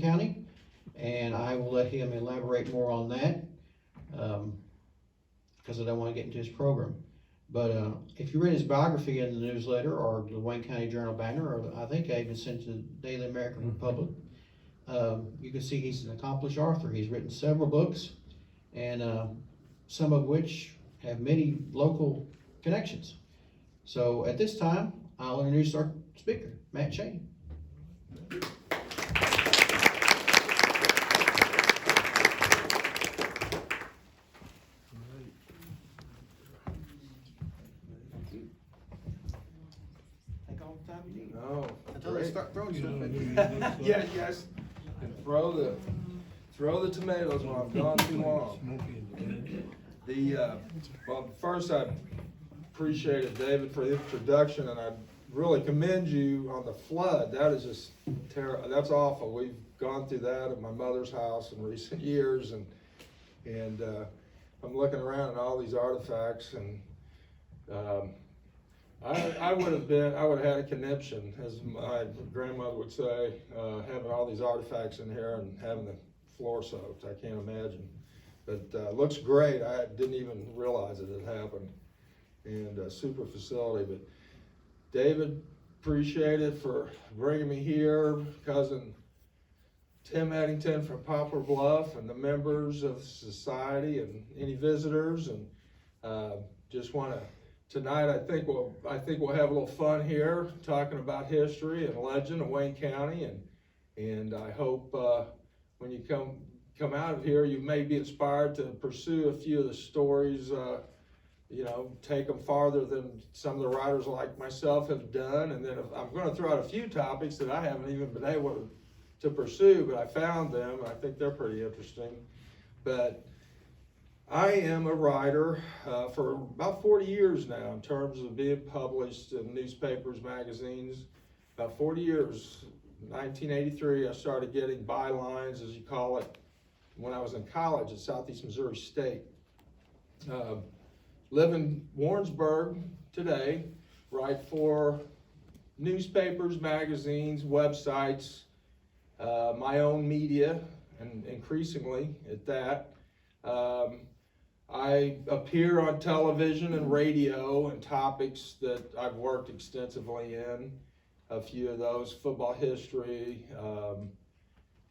County, and I will let him elaborate more on that, because I don't want to get into his program. But if you read his biography in the newsletter or the Wayne County Journal banner, or I think I even sent to the Daily American Republic, you can see he's an accomplished author. He's written several books, and some of which have many local connections. So at this time, I'll introduce our speaker, Matt Chaney. No, Until they start throwing stuff at you. yeah, yes. And throw the tomatoes when I've gone too long. Well, first I appreciated David for the introduction, and I really commend you on the flood. That is just terrible. That's awful. We've gone through that at my mother's house in recent years, and I'm looking around at all these artifacts, and I would have had a conniption, as my grandmother would say, having all these artifacts in here and having the floor soaked. I can't imagine. But looks great. I didn't even realize it had happened. And super facility. But David, appreciate it for bringing me here. Cousin Tim Eddington from Poplar Bluff, and the members of the society, and any visitors. And just want to. Tonight, I think we'll have a little fun here, talking about history and legend of Wayne County, and I hope when you come out of here, you may be inspired to pursue a few of the stories. Take them farther than some of the writers like myself have done. And then I'm going to throw out a few topics that I haven't even been able to pursue, but I found them. And I think they're pretty interesting. But I am a writer for about 40 years now in terms of being published in newspapers, magazines. About 40 years. 1983, I started getting bylines, as you call it, when I was in college at Southeast Missouri State. Live in Warrensburg today, write for newspapers, magazines, websites, my own media, and increasingly at that. I appear on television and radio and topics that I've worked extensively in. A few of those, football history,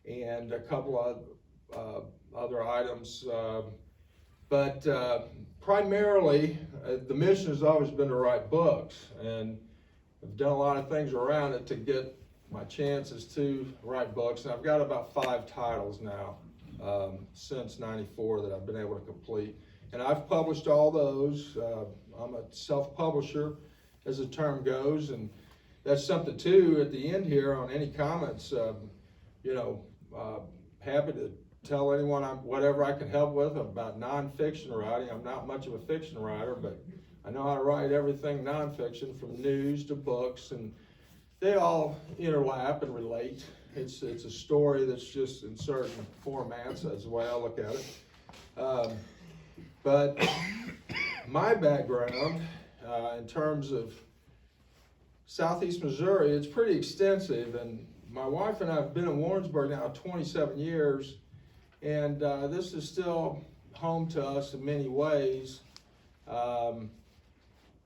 and a couple of other items. But primarily, the mission has always been to write books, and I've done a lot of things around it to get my chances to write books. And I've got about 5 titles now since '94 that I've been able to complete. And I've published all those. I'm a self-publisher, as the term goes, and that's something too. At the end here, on any comments, happy to tell anyone whatever I can help with about nonfiction writing. I'm not much of a fiction writer, but I know how to write everything nonfiction, from news to books, and they all interlap and relate. It's a story that's just in certain formats. That's the way I look at it. But my background, in terms of Southeast Missouri, it's pretty extensive, and my wife and I have been in Warrensburg now 27 years, and this is still home to us in many ways.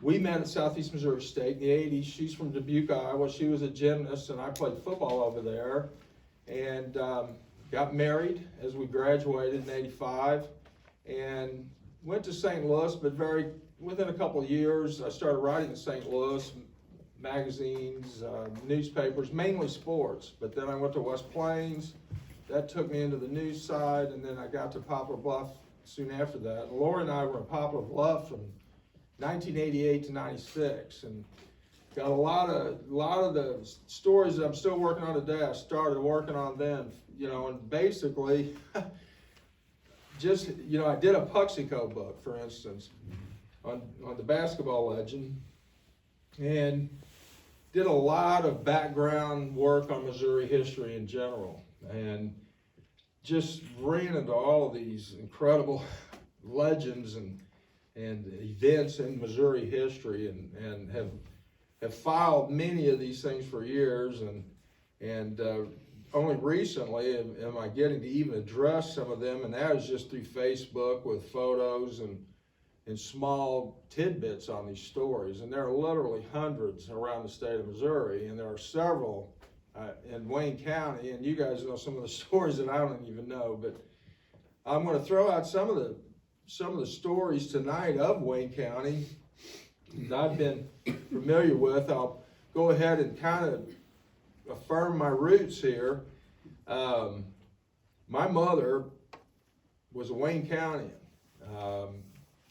We met at Southeast Missouri State in the 80s. She's from Dubuque, Iowa. She was a gymnast, and I played football over there, and got married as we graduated in '85, and went to St. Louis, but within a couple of years, I started writing in St. Louis, magazines, newspapers, mainly sports. But then I went to West Plains. That took me into the news side, and then I got to Poplar Bluff soon after that. And Laura and I were in Poplar Bluff from 1988 to '96, and got a lot of the stories that I'm still working on today. I started working on then, and basically, I did a Puxico book, for instance, on the basketball legend, and did a lot of background work on Missouri history in general, and just ran into all of these incredible legends and events in Missouri history, and have filed many of these things for years, and only recently am I getting to even address some of them, and that is just through Facebook with photos and small tidbits on these stories. And there are literally hundreds around the state of Missouri, and there are several in Wayne County, and you guys know some of the stories that I don't even know, but I'm going to throw out some of the stories tonight of Wayne County that I've been familiar with. I'll go ahead and kind of affirm my roots here. My mother was a Wayne Countyan,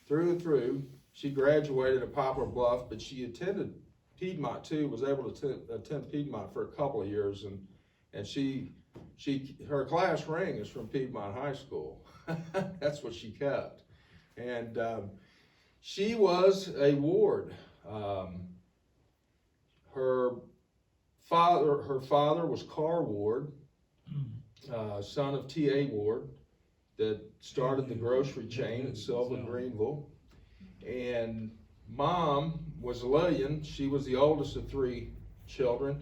through and through. She graduated at Poplar Bluff, but she attended Piedmont too, was able to attend Piedmont for a couple of years, and her class ring is from Piedmont High School. That's what she kept. And she was a ward. Her father was Carr Ward, son of T.A. Ward, that started the grocery chain in Sylvan, Greenville. And Mom was Lillian. She was the oldest of 3 children.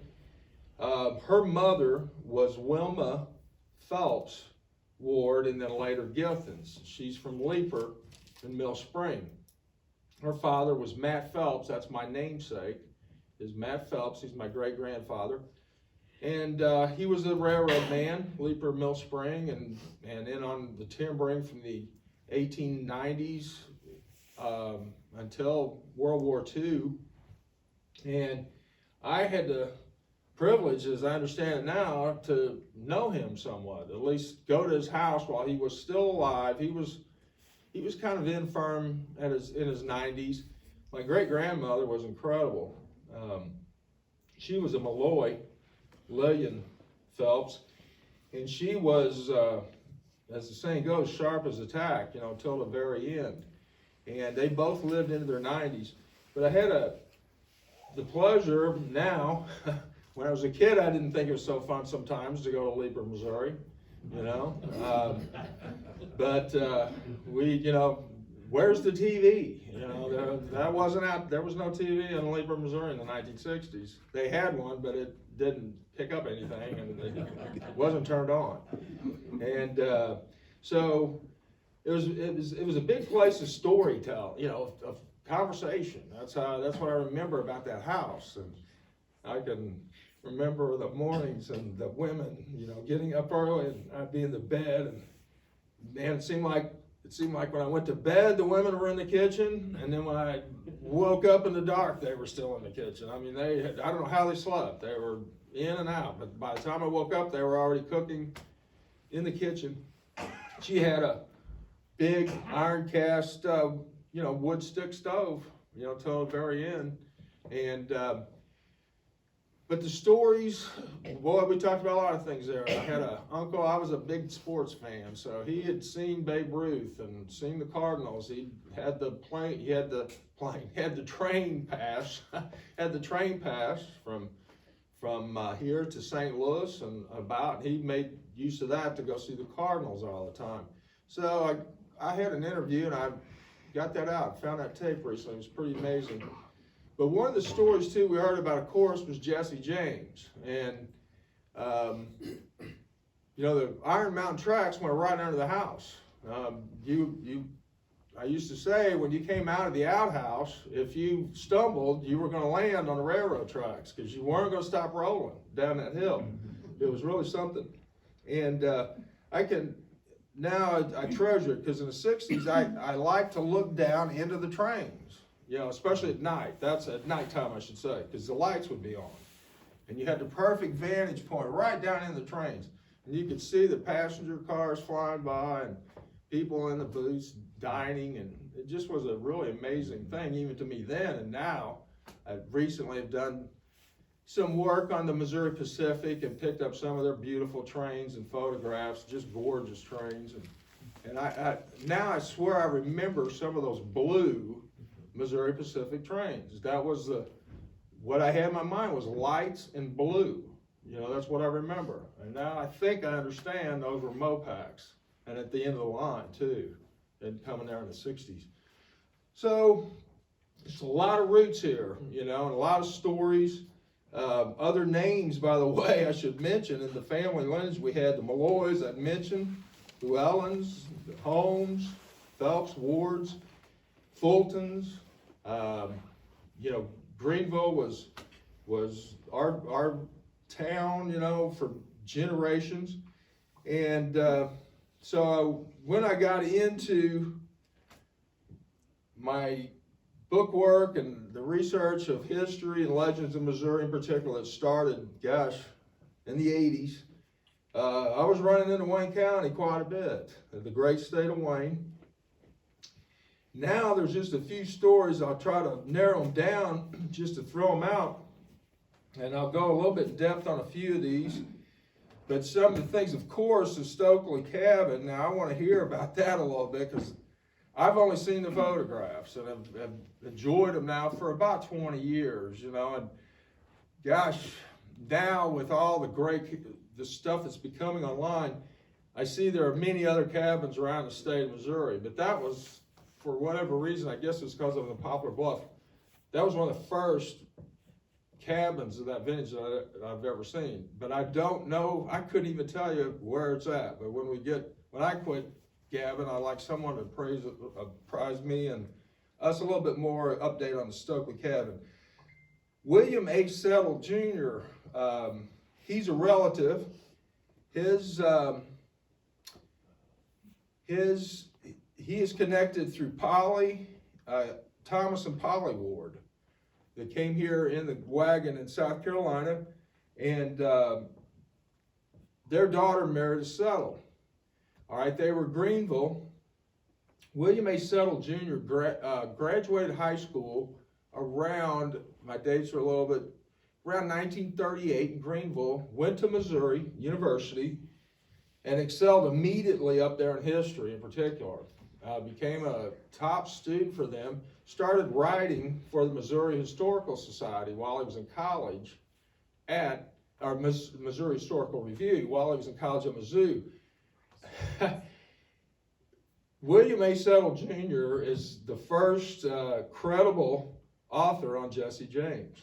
Her mother was Wilma Phelps Ward, and then later Githens. She's from Leeper in Mill Spring. Her father was Matt Phelps. That's my namesake, is Matt Phelps. He's my great-grandfather. And he was a railroad man, Leeper, Mill Spring, and in on the timbering from the 1890s until World War II. And I had the privilege, as I understand it now, to know him somewhat, at least go to his house while he was still alive. He was kind of infirm in his 90s. My great-grandmother was incredible. She was a Malloy, Lillian Phelps, and she was, as the saying goes, sharp as a tack, till the very end. And they both lived into their 90s. But I had the pleasure now, when I was a kid, I didn't think it was so fun sometimes to go to Leeper, Missouri, but where's the TV? That wasn't out. There was no TV in Leeper, Missouri in the 1960s. They had one, but it didn't pick up anything, and it wasn't turned on. And so it was a big place of storytelling, of conversation. That's what I remember about that house. And I can remember the mornings and the women, getting up early, and I'd be in the bed, and man, it seemed like when I went to bed, the women were in the kitchen, and then when I woke up in the dark, they were still in the kitchen. I mean, I don't know how they slept. They were in and out, but by the time I woke up, they were already cooking in the kitchen. She had a big iron cast, wood stick stove, till the very end. And, but the stories, boy, we talked about a lot of things there. I had an uncle, I was a big sports fan, so he had seen Babe Ruth and seen the Cardinals. He had the train pass, from here to St. Louis and about. He made use of that to go see the Cardinals all the time. So I had an interview, and I got that out, found that tape recently. It was pretty amazing. But one of the stories, too, we heard about, of course, was Jesse James. And, the Iron Mountain tracks went right under the house. I used to say, when you came out of the outhouse, if you stumbled, you were going to land on the railroad tracks, because you weren't going to stop rolling down that hill. It was really something. And I treasure it, because in the 60s, I like to look down into the trains. Especially at night. That's at nighttime, I should say, because the lights would be on. And you had the perfect vantage point right down in the trains. And you could see the passenger cars flying by and people in the booths dining. And it just was a really amazing thing, even to me then. And now, I recently have done some work on the Missouri Pacific and picked up some of their beautiful trains and photographs, just gorgeous trains. And now I swear I remember some of those blue Missouri Pacific trains. That was what I had in my mind was lights and blue. That's what I remember. And now I think I understand those were Mopacs, and at the end of the line too, and coming there in the 60s. So it's a lot of roots here, and a lot of stories. Other names, by the way, I should mention, in the family lineage, we had the Malloys, I mentioned, Llewellyns, the Holmes, Phelps, Wards, Fultons. You know, Greenville was our town, you know, for generations. And so when I got into my book work and the research of history and legends of Missouri in particular, that started, gosh, in the 80s, I was running into Wayne County quite a bit, the great state of Wayne. Now there's just a few stories. I'll try to narrow them down just to throw them out. And I'll go a little bit in depth on a few of these. But some of the things, of course, the Stokely cabin. Now I want to hear about that a little bit because I've only seen the photographs and I've enjoyed them now for about 20 years, you know. And gosh, now with all the stuff that's becoming online, I see there are many other cabins around the state of Missouri. But that was, for whatever reason, I guess it's because of the Poplar Bluff. That was one of the first cabins of that vintage that I've ever seen. But I don't know, I couldn't even tell you where it's at. But when I quit Gavin, I'd like someone to apprise me and us a little bit more update on the Stokely cabin. William H. Settle Jr., he's a relative. He is connected through Polly, Thomas and Polly Ward. They came here in the wagon in South Carolina, and their daughter married a Settle. All right, they were Greenville. William A. Settle Jr. Graduated high school around, my dates are a little bit, around 1938 in Greenville, went to Missouri University, and excelled immediately up there in history in particular. Became a top student for them, started writing for the Missouri Historical Society while he was in college at Missouri Historical Review while he was in college at Mizzou. William A. Settle Jr. is the first credible author on Jesse James.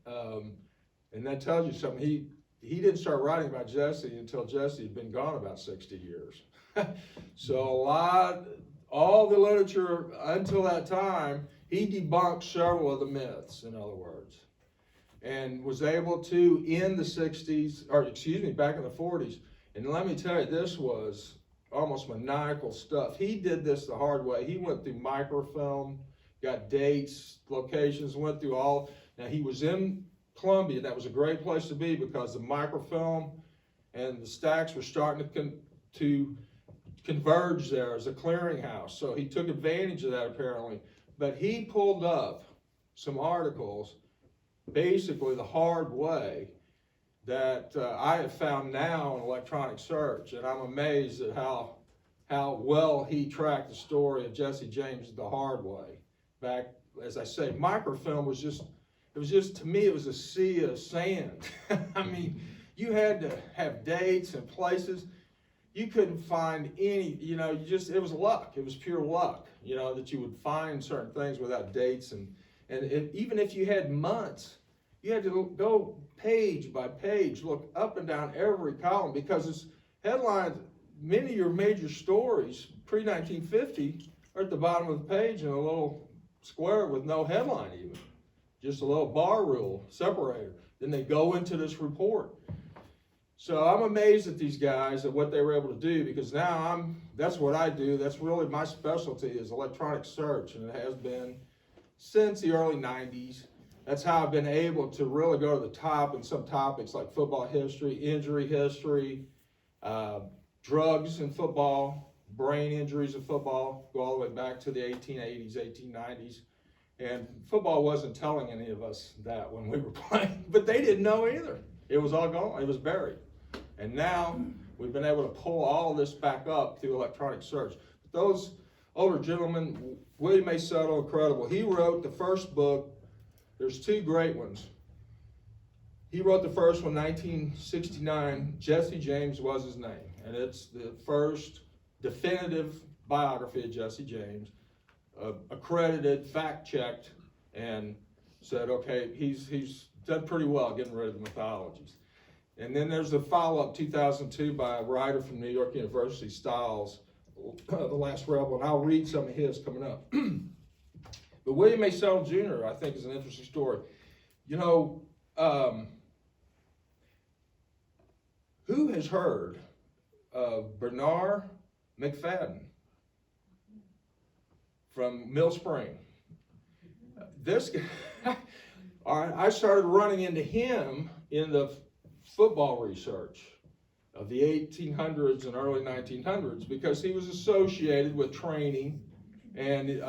And that tells you something. He didn't start writing about Jesse until Jesse had been gone about 60 years. So all the literature until that time, he debunked several of the myths, in other words, and was able to, in the 60s, or excuse me, back in the 40s, and let me tell you, this was almost maniacal stuff. He did this the hard way. He went through microfilm, got dates, locations, went through all. Now, he was in Columbia. That was a great place to be because the microfilm and the stacks were starting to converge there as a clearinghouse. So he took advantage of that apparently. But he pulled up some articles, basically the hard way, that I have found now in electronic search, and I'm amazed at how well he tracked the story of Jesse James the hard way. Back, as I say, microfilm was just, to me, it was a sea of sand. I mean, you had to have dates and places. You couldn't find any, you know, it was luck. It was pure luck, you know, that you would find certain things without dates. And even if you had months, you had to go page by page, look up and down every column because it's headlines. Many of your major stories pre-1950 are at the bottom of the page in a little square with no headline even, just a little bar rule separator. Then they go into this report. So I'm amazed at these guys at what they were able to do because now that's what I do. That's really my specialty is electronic search, and it has been since the early 90s. That's how I've been able to really go to the top in some topics like football history, injury history, drugs in football, brain injuries in football, go all the way back to the 1880s, 1890s. And football wasn't telling any of us that when we were playing, but they didn't know either. It was all gone, it was buried. And now we've been able to pull all of this back up through electronic search. But those older gentlemen, William A. Settle, incredible. He wrote the first book. There's two great ones. He wrote the first one, 1969. Jesse James was his name. And it's the first definitive biography of Jesse James, accredited, fact-checked, and said, okay, he's done pretty well getting rid of the mythologies. And then there's the follow-up, 2002, by a writer from New York University, Stiles, The Last Rebel, and I'll read some of his coming up. But William A. Selden Jr., I think, is an interesting story. You know, who has heard of Bernard McFadden from Mill Spring? This guy, I started running into him in the football research of the 1800s and early 1900s because he was associated with training and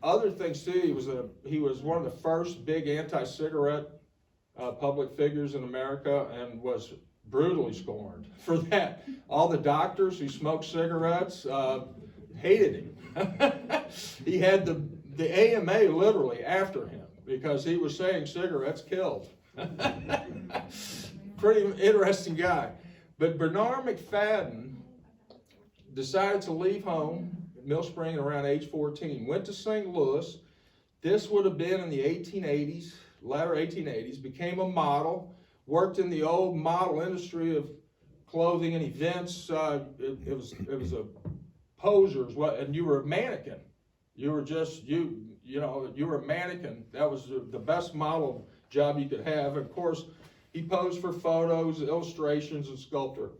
other things too. He was one of the first big anti-cigarette public figures in America and was brutally scorned for that. All the doctors who smoked cigarettes hated him. He had the AMA literally after him because he was saying cigarettes killed. Pretty interesting guy. But Bernard McFadden decided to leave home at Mill Spring around age 14. Went to St. Louis. This would have been in the 1880s, latter 1880s. Became a model. Worked in the old model industry of clothing and events. It was a posers, and you were a mannequin. You were just you were a mannequin. That was the best model job you could have. Of course, he posed for photos, illustrations, and sculpture.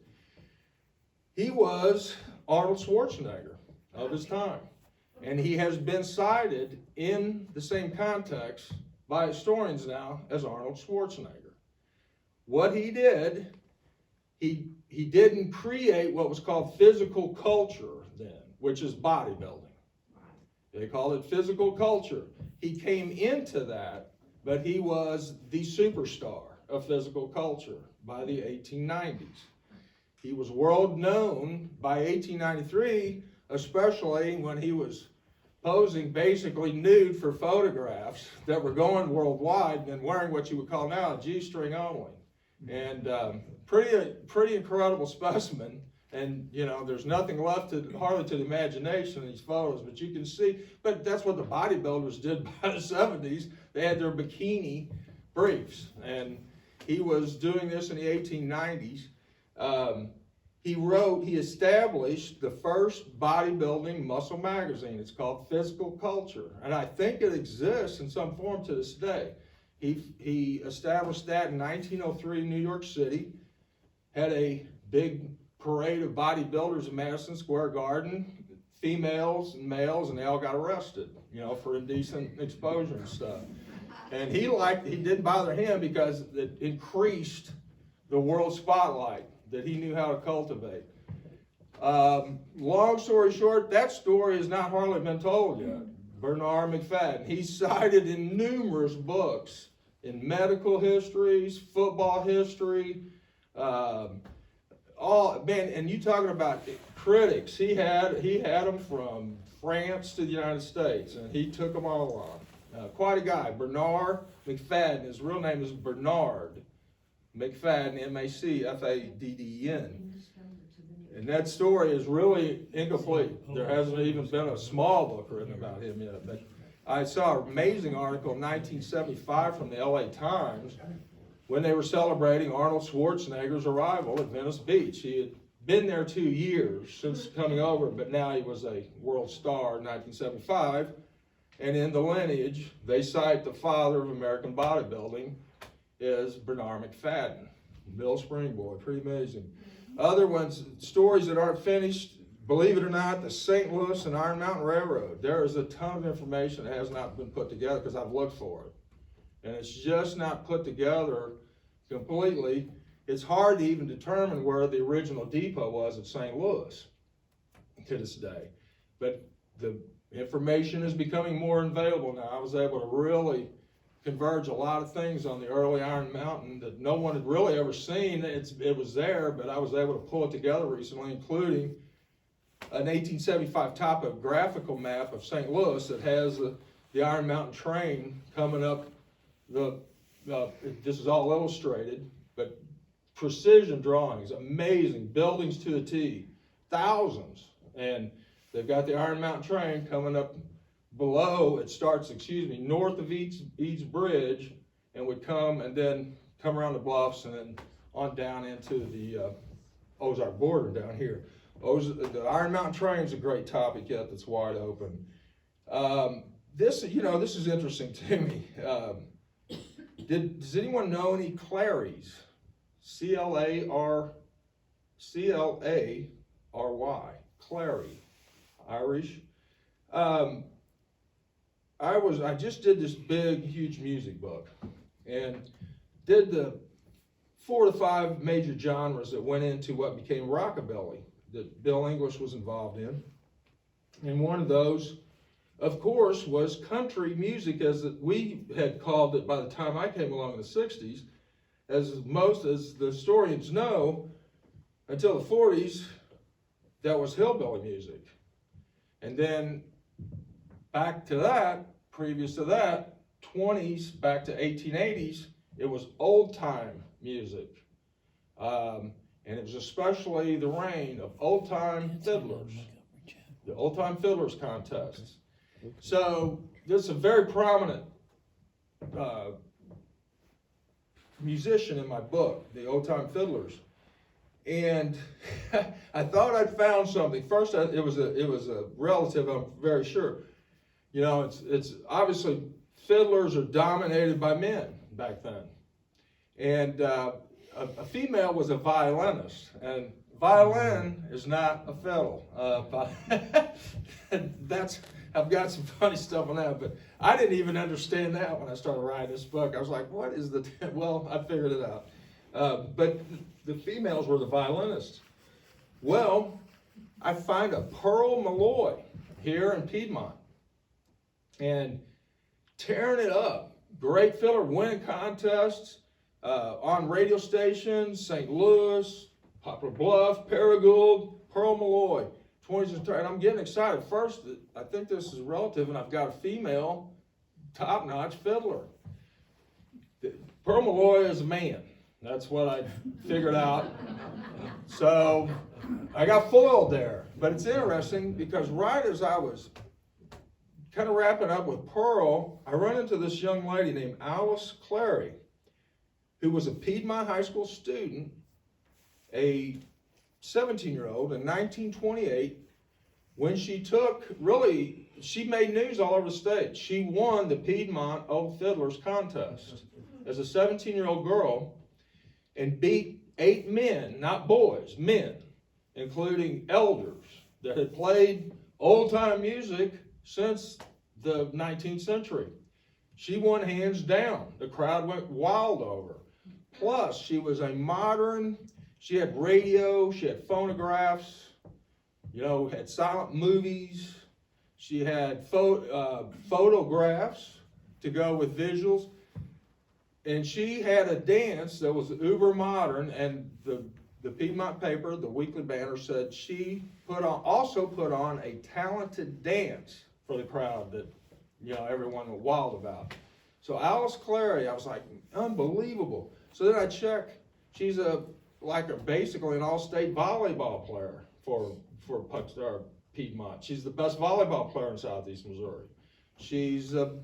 He was Arnold Schwarzenegger of his time, and he has been cited in the same context by historians now as Arnold Schwarzenegger. What he did, he didn't create what was called physical culture then, which is bodybuilding. They called it physical culture. He came into that, but he was the superstar of physical culture by the 1890s. He was world known by 1893, especially when he was posing basically nude for photographs that were going worldwide and wearing what you would call now a G-string only. And pretty incredible specimen. And, you know, there's nothing left hardly to the imagination in these photos, but you can see, but that's what the bodybuilders did by the 70s. They had their bikini briefs, and he was doing this in the 1890s. He established the first bodybuilding muscle magazine. It's called Physical Culture, and I think it exists in some form to this day. He established that in 1903 in New York City, had a big parade of bodybuilders in Madison Square Garden, females and males, and they all got arrested, you know, for indecent exposure and stuff. And he didn't bother him because it increased the world spotlight that he knew how to cultivate. Long story short, that story has not hardly been told yet. Bernard McFadden, he's cited in numerous books, in medical histories, football history, and you talking about critics, he had them from France to the United States, and he took them all on. Quite a guy. Bernard McFadden, his real name is Bernard McFadden, M-A-C-F-A-D-D-E-N. And that story is really incomplete. There hasn't even been a small book written about him yet. But I saw an amazing article in 1975 from the LA Times when they were celebrating Arnold Schwarzenegger's arrival at Venice Beach. He had been there 2 years since coming over, but now he was a world star in 1975. And in the lineage, they cite the father of American bodybuilding is Bernard McFadden, Mill Spring boy, pretty amazing. Other ones, stories that aren't finished, believe it or not, the St. Louis and Iron Mountain Railroad. There is a ton of information that has not been put together because I've looked for it. And it's just not put together completely. It's hard to even determine where the original depot was at St. Louis to this day. But the information is becoming more available now. I was able to really converge a lot of things on the early Iron Mountain that no one had really ever seen. It was there, but I was able to pull it together recently, including an 1875 topographical map of St. Louis that has the Iron Mountain train coming up. This is all illustrated, but precision drawings, amazing, buildings to a T, thousands. And they've got the Iron Mountain train coming up below. It starts, north of each bridge, and would come and then come around the bluffs and then on down into the Ozark border down here. The Iron Mountain Train is a great topic yet that's wide open. This is interesting to me. Does anyone know any Clarys? C-L-A-R-Y, Clary, Irish. I just did this big, huge music book and did the 4 to 5 major genres that went into what became rockabilly that Bill English was involved in. And one of those, of course, was country music, as we had called it by the time I came along in the 60s. As the historians know, until the 40s, that was hillbilly music. And then back to that, previous to that, 20s, back to 1880s, it was old-time music. And it was especially the reign of old-time fiddlers, the old-time fiddlers contests. So this is a very prominent musician in my book, the old-time fiddlers. And I thought I'd found something. First, it was a relative, I'm very sure. You know, it's obviously fiddlers are dominated by men back then. And a female was a violinist, and violin is not a fiddle. I've got some funny stuff on that, but I didn't even understand that when I started writing this book. I was like, what is the, well, I figured it out. But the females were the violinists. Well, I find a Pearl Malloy here in Piedmont and tearing it up. Great fiddler, winning contests on radio stations, St. Louis, Poplar Bluff, Paragould, Pearl Malloy. 20s and 30s, and I'm getting excited. First, I think this is relative, and I've got a female top-notch fiddler. Pearl Malloy is a man. That's what I figured out. So I got foiled there. But it's interesting because right as I was kind of wrapping up with Pearl, I run into this young lady named Alice Clary, who was a Piedmont High School student, a 17-year-old in 1928, when she made news all over the state. She won the Piedmont Old Fiddlers contest as a 17-year-old girl and beat 8 men, not boys, men, including elders that had played old-time music since the 19th century. She won hands down. The crowd went wild over her. Plus, she was a modern. She had radio, she had phonographs, had silent movies. She had photographs to go with visuals. And she had a dance that was uber modern, and the Piedmont paper, the Weekly Banner, said she also put on a talented dance for the crowd that, everyone was wild about. So Alice Clary, I was like, unbelievable. So then I check, she's basically an all-state volleyball player for Piedmont. She's the best volleyball player in southeast Missouri. She's a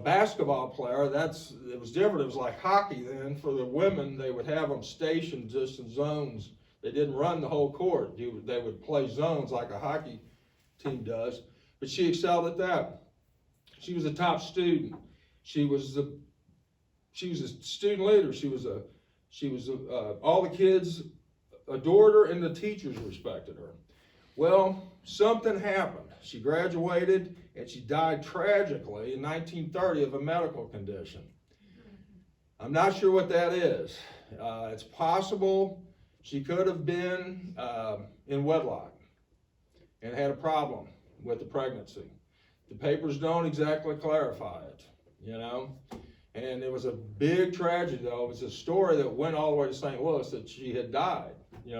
basketball player. It was different. It was like hockey then. For the women, they would have them stationed just in zones. They didn't run the whole court. They would play zones like a hockey team does. But she excelled at that. She was a top student. She was a student leader. All the kids adored her and the teachers respected her. Well, something happened. She graduated and she died tragically in 1930 of a medical condition. I'm not sure what that is. It's possible she could have been in wedlock and had a problem with the pregnancy. The papers don't exactly clarify it, And it was a big tragedy, though. It was a story that went all the way to St. Louis that she had died.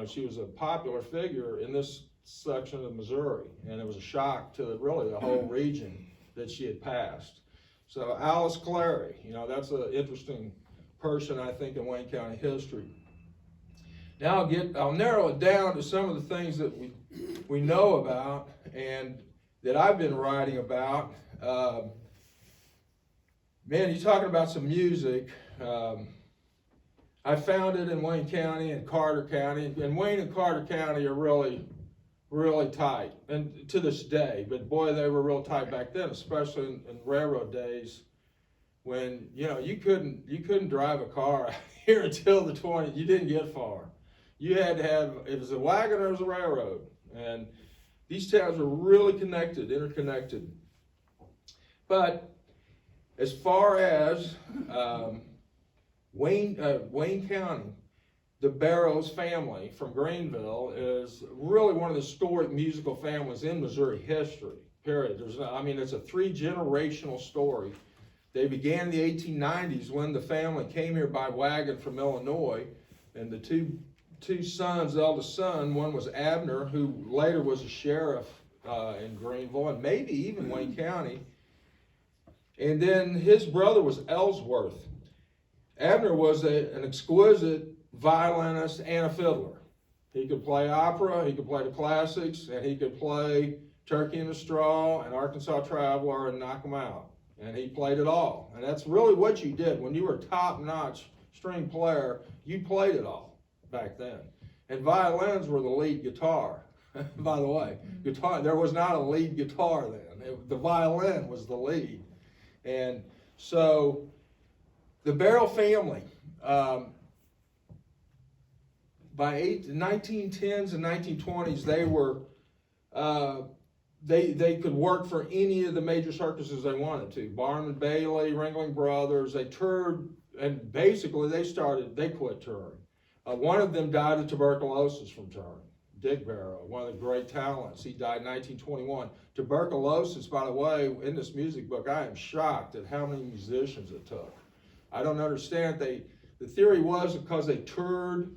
She was a popular figure in this section of Missouri, and it was a shock to the whole region that she had passed. So Alice Clary, that's an interesting person, I think, in Wayne County history. Now I'll narrow it down to some of the things that we know about, and that I've been writing about. Man, you're talking about some music. I found it in Wayne County and Carter County, and Wayne and Carter County are really, really tight, and to this day. But boy, they were real tight back then, especially in railroad days, when you couldn't drive a car out here until the 20s. You didn't get far. You had to have, it was a wagon or it was a railroad, and these towns were really connected, interconnected. But as far as Wayne County, the Barrows family from Greenville is really one of the historic musical families in Missouri history, period. It's a 3-generational story. They began in the 1890s when the family came here by wagon from Illinois, and the two sons, the eldest son, one was Abner, who later was a sheriff in Greenville and maybe even Wayne County, and then his brother was Ellsworth. Abner was an exquisite violinist and a fiddler. He could play opera, he could play the classics, and he could play Turkey in the Straw and Arkansas Traveler and knock them out. And he played it all. And that's really what you did. When you were a top-notch string player, you played it all back then. And violins were the lead guitar, by the way. There was not a lead guitar then. The violin was the lead. And so the Barrow family, by the 1910s and 1920s, they were they could work for any of the major circuses they wanted to. Barnum and Bailey, Ringling Brothers. They toured, and basically they quit touring. One of them died of tuberculosis from touring. Dick Barrow, one of the great talents. He died in 1921. Tuberculosis, by the way, in this music book, I am shocked at how many musicians it took. I don't understand. The theory was because they toured,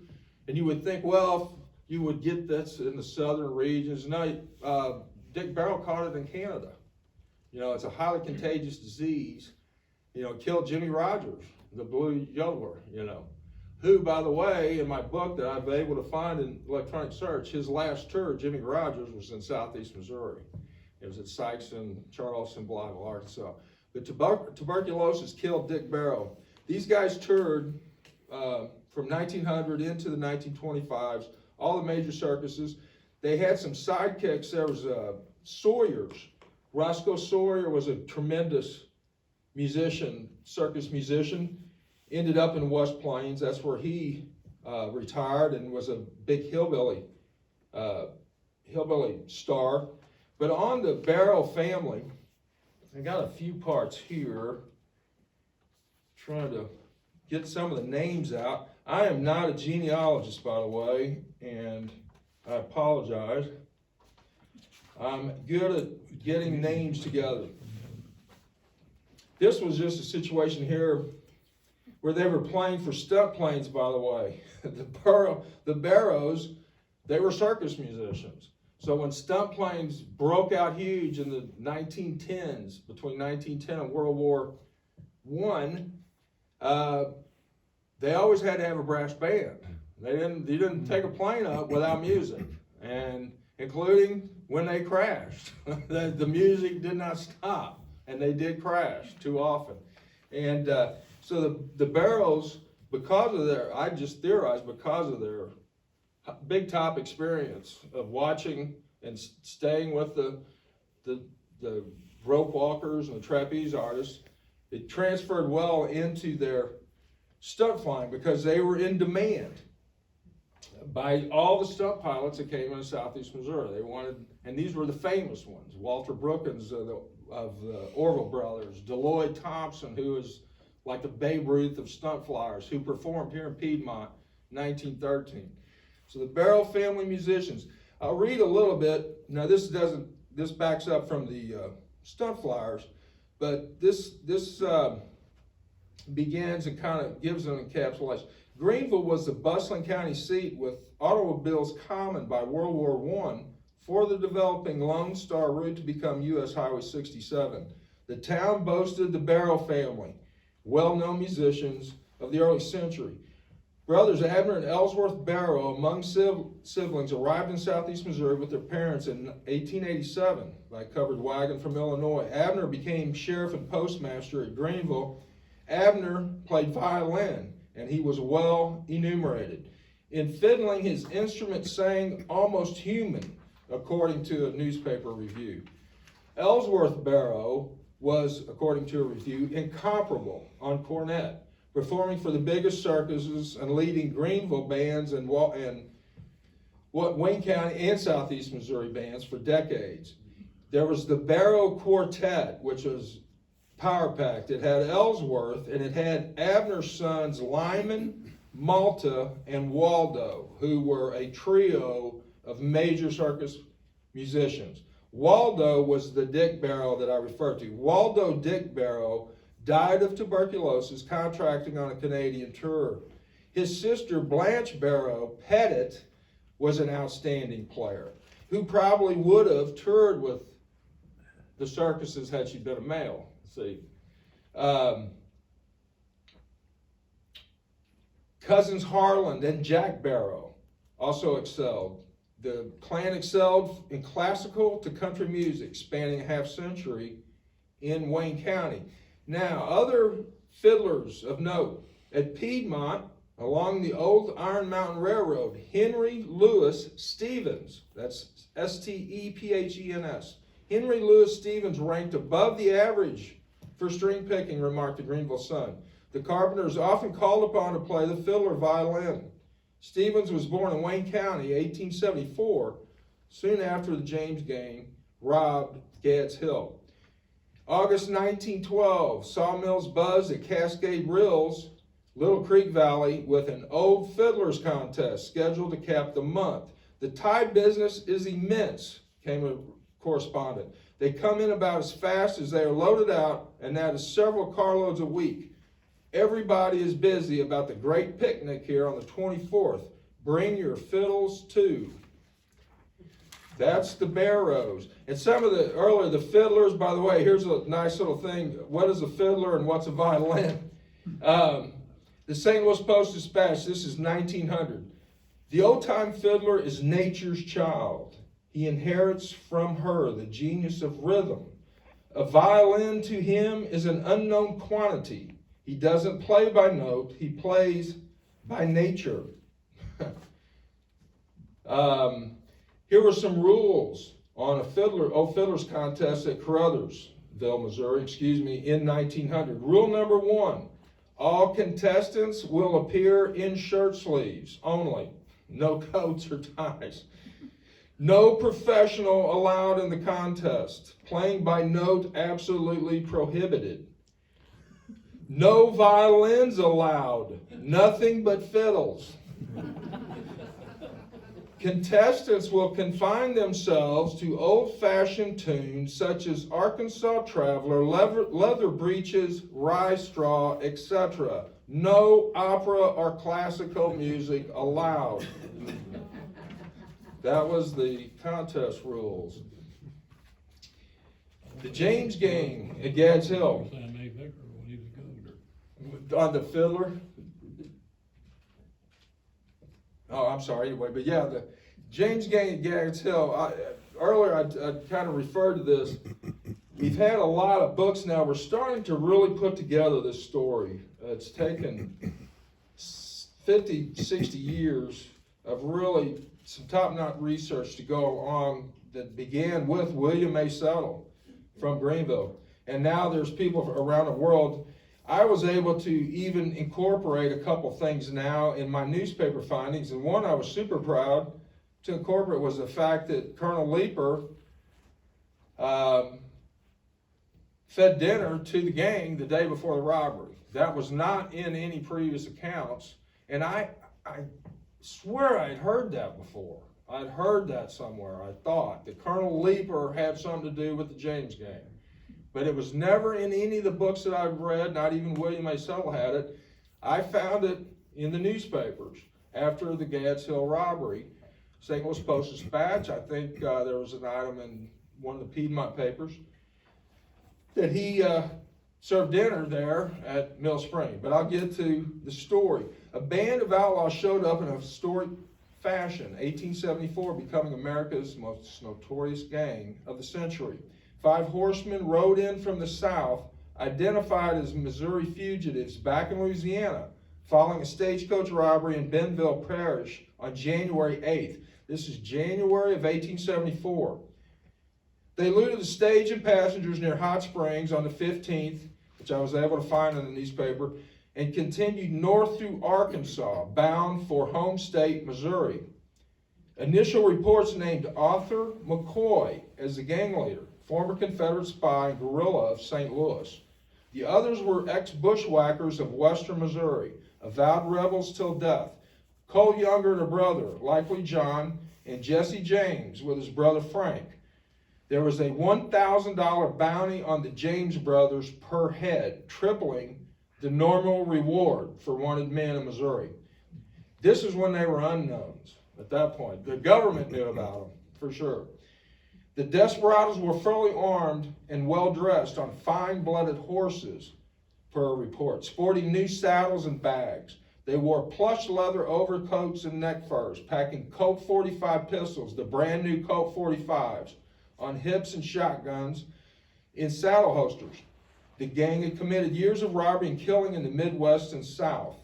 and you would think, well, you would get this in the southern regions. No, Dick Barrow caught it in Canada. It's a highly contagious disease. Killed Jimmy Rogers, the blue yodeler, who, by the way, in my book that I've been able to find in electronic search, his last tour, Jimmy Rogers, was in southeast Missouri. It was at Sykes and Charleston, Blytheville, Arkansas. But tuberculosis killed Dick Barrow. These guys toured from 1900 into the 1925s, all the major circuses. They had some sidekicks. There was Sawyers. Roscoe Sawyer was a tremendous musician, circus musician. Ended up in West Plains. That's where he retired and was a big hillbilly star. But on the Barrow family, I got a few parts here. Trying to get some of the names out. I am not a genealogist, by the way, and I apologize. I'm good at getting names together. This was just a situation here where they were playing for stunt planes, by the way. The Barrows, they were circus musicians. So when stunt planes broke out huge in the 1910s, between 1910 and World War I, they always had to have a brass band. You didn't take a plane up without music, and including when they crashed. The music did not stop, and they did crash too often. And so the Barrows, because of their, I just theorized, because of their big top experience of watching and staying with the rope walkers and the trapeze artists, it transferred well into their stunt flying because they were in demand by all the stunt pilots that came into southeast Missouri. They wanted, and these were the famous ones: Walter Brookins of the Orville brothers, Deloyd Thompson, who is like the Babe Ruth of stunt flyers, who performed here in Piedmont in 1913. So the Barrow family musicians. I'll read a little bit. Now this backs up from the stunt flyers, but this begins and kind of gives an encapsulation. Greenville was the bustling county seat with automobiles common by World War I for the developing Lone Star route to become U.S. Highway 67. The town boasted the Barrow family, well-known musicians of the early century. Brothers Abner and Ellsworth Barrow, among siblings, arrived in southeast Missouri with their parents in 1887 by a covered wagon from Illinois. Abner became sheriff and postmaster at Greenville. Abner played violin, and he was well enumerated. In fiddling, his instrument sang almost human, according to a newspaper review. Ellsworth Barrow was, according to a review, incomparable on cornet, performing for the biggest circuses and leading Greenville bands and Wayne County and Southeast Missouri bands for decades. There was the Barrow Quartet, which was power-packed. It had Ellsworth, and it had Abner's sons Lyman, Malta, and Waldo, who were a trio of major circus musicians. Waldo was the Dick Barrow that I referred to. Waldo Dick Barrow died of tuberculosis, contracting on a Canadian tour. His sister Blanche Barrow Pettit was an outstanding player who probably would have toured with the circuses had she been a male. See, Cousins Harland and Jack Barrow also excelled. The clan excelled in classical to country music, spanning a half century in Wayne County. Now, other fiddlers of note at Piedmont, along the old Iron Mountain Railroad, Henry Louis Stevens, that's Stephens. Henry Louis Stevens ranked above the average for string picking, remarked the Greenville Sun. The carpenter is often called upon to play the fiddle or violin. Stevens was born in Wayne County, 1874, soon after the James gang robbed Gads Hill. August 1912, sawmills buzzed at Cascade Rills, Little Creek Valley, with an Old Fiddlers Contest scheduled to cap the month. The tie business is immense, came a correspondent. They come in about as fast as they are loaded out, and that is several carloads a week. Everybody is busy about the great picnic here on the 24th. Bring your fiddles too. That's the Barrows. And some of the fiddlers, by the way, here's a nice little thing. What is a fiddler and what's a violin? The St. Louis Post-Dispatch, this is 1900. The old-time fiddler is nature's child. He inherits from her the genius of rhythm. A violin to him is an unknown quantity. He doesn't play by note, he plays by nature. Here were some rules on a Old Fiddlers Contest at Caruthersville, Missouri, in 1900. Rule number 1, all contestants will appear in shirt sleeves only. No coats or ties. No professional allowed in the contest. Playing by note absolutely prohibited. No violins allowed. Nothing but fiddles. Contestants will confine themselves to old-fashioned tunes such as Arkansas Traveler, Leather Breeches, Rye Straw, etc. No opera or classical music allowed. That was the contest rules. The James gang at Gads Hill. On the fiddler? Oh, I'm sorry, anyway, but yeah, the James gang at Gads Hill, earlier I kind of referred to this. We've had a lot of books now. We're starting to really put together this story. It's taken 50, 60 years of really some top-notch research to go on that began with William A. Settle from Greenville. And now there's people around the world. I was able to even incorporate a couple things now in my newspaper findings, and one I was super proud to incorporate was the fact that Colonel Leeper fed dinner to the gang the day before the robbery. That was not in any previous accounts, and I swear I'd heard that before. I'd heard that somewhere, I thought, that Colonel Leeper had something to do with the James gang. But it was never in any of the books that I've read, not even William A. Settle had it. I found it in the newspapers after the Gads Hill robbery. St. Louis Post-Dispatch, I think there was an item in one of the Piedmont papers, that he served dinner there at Mill Spring. But I'll get to the story. A band of outlaws showed up in a historic fashion, 1874 becoming America's most notorious gang of the century. 5 horsemen rode in from the south, identified as Missouri fugitives back in Louisiana, following a stagecoach robbery in Benville Parish on January 8th. This is January of 1874. They looted the stage and passengers near Hot Springs on the 15th, which I was able to find in the newspaper, and continued north through Arkansas, bound for home state, Missouri. Initial reports named Arthur McCoy as the gang leader, former Confederate spy and guerrilla of St. Louis. The others were ex-bushwhackers of western Missouri, avowed rebels till death. Cole Younger and a brother, likely John, and Jesse James with his brother Frank. There was a $1,000 bounty on the James brothers per head, tripling the normal reward for wanted men in Missouri. This is when they were unknowns at that point. The government knew about them, for sure. The desperados were fully armed and well-dressed on fine-blooded horses, per report, sporting new saddles and bags. They wore plush leather overcoats and neck furs, packing Colt 45 pistols, the brand new Colt 45s, on hips and shotguns in saddle holsters. The gang had committed years of robbery and killing in the Midwest and South,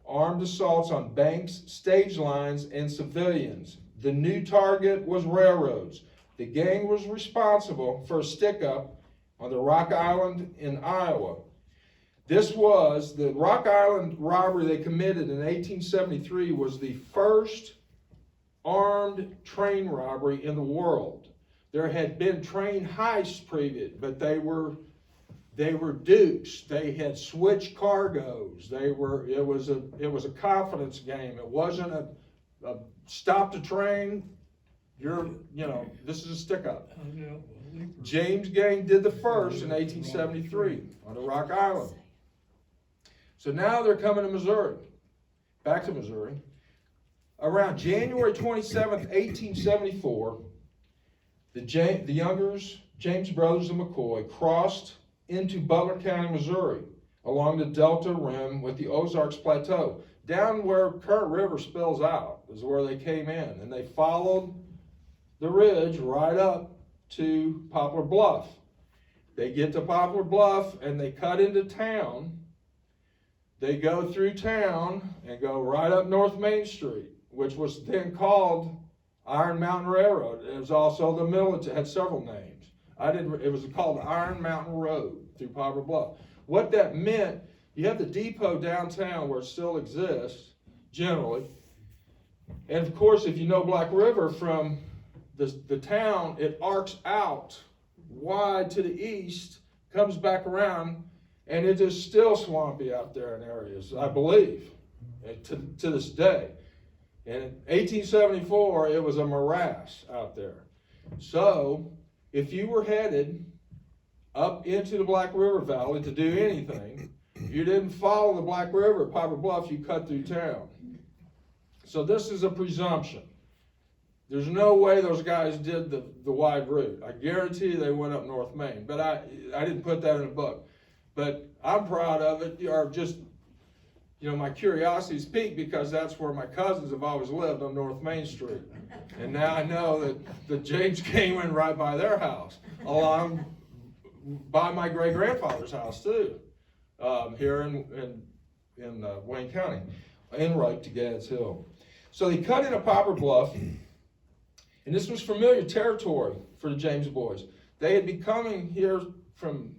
armed assaults on banks, stage lines, and civilians. The new target was railroads. The gang was responsible for a stick-up on the Rock Island in Iowa. This was the Rock Island robbery they committed in 1873 was the first armed train robbery in the world. There had been train heists previous, but they were dupes. They had switched cargoes. It was a confidence game. It wasn't a stop the train. This is a stick-up. James gang did the first in 1873 on the Rock Island. So now they're coming to Missouri, back to Missouri. Around January 27th, 1874, the Youngers, James brothers and McCoy, crossed into Butler County, Missouri, along the Delta Rim with the Ozarks Plateau. Down where Current River spills out is where they came in, and they followed the ridge right up to Poplar Bluff. They get to Poplar Bluff and they cut into town. They go through town and go right up North Main Street, which was then called Iron Mountain Railroad. It was also the military, had several names. It was called the Iron Mountain Road through Poplar Bluff. What that meant, you have the depot downtown where it still exists, generally. And of course, if you know Black River from the town, it arcs out wide to the east, comes back around, and it is still swampy out there in areas, I believe, to this day. And in 1874, it was a morass out there. So, if you were headed up into the Black River Valley to do anything, you didn't follow the Black River at Poplar Bluff, you cut through town. So this is a presumption. There's no way those guys did the wide route. I guarantee you they went up North Main, but I didn't put that in the book. But I'm proud of it, or just, my curiosity's piqued because that's where my cousins have always lived, on North Main Street. And now I know that the James came in right by their house, along by my great-grandfather's house too, here in Wayne County, en route to Gads Hill. So they cut into Poplar Bluff, and this was familiar territory for the James boys. They had been coming here from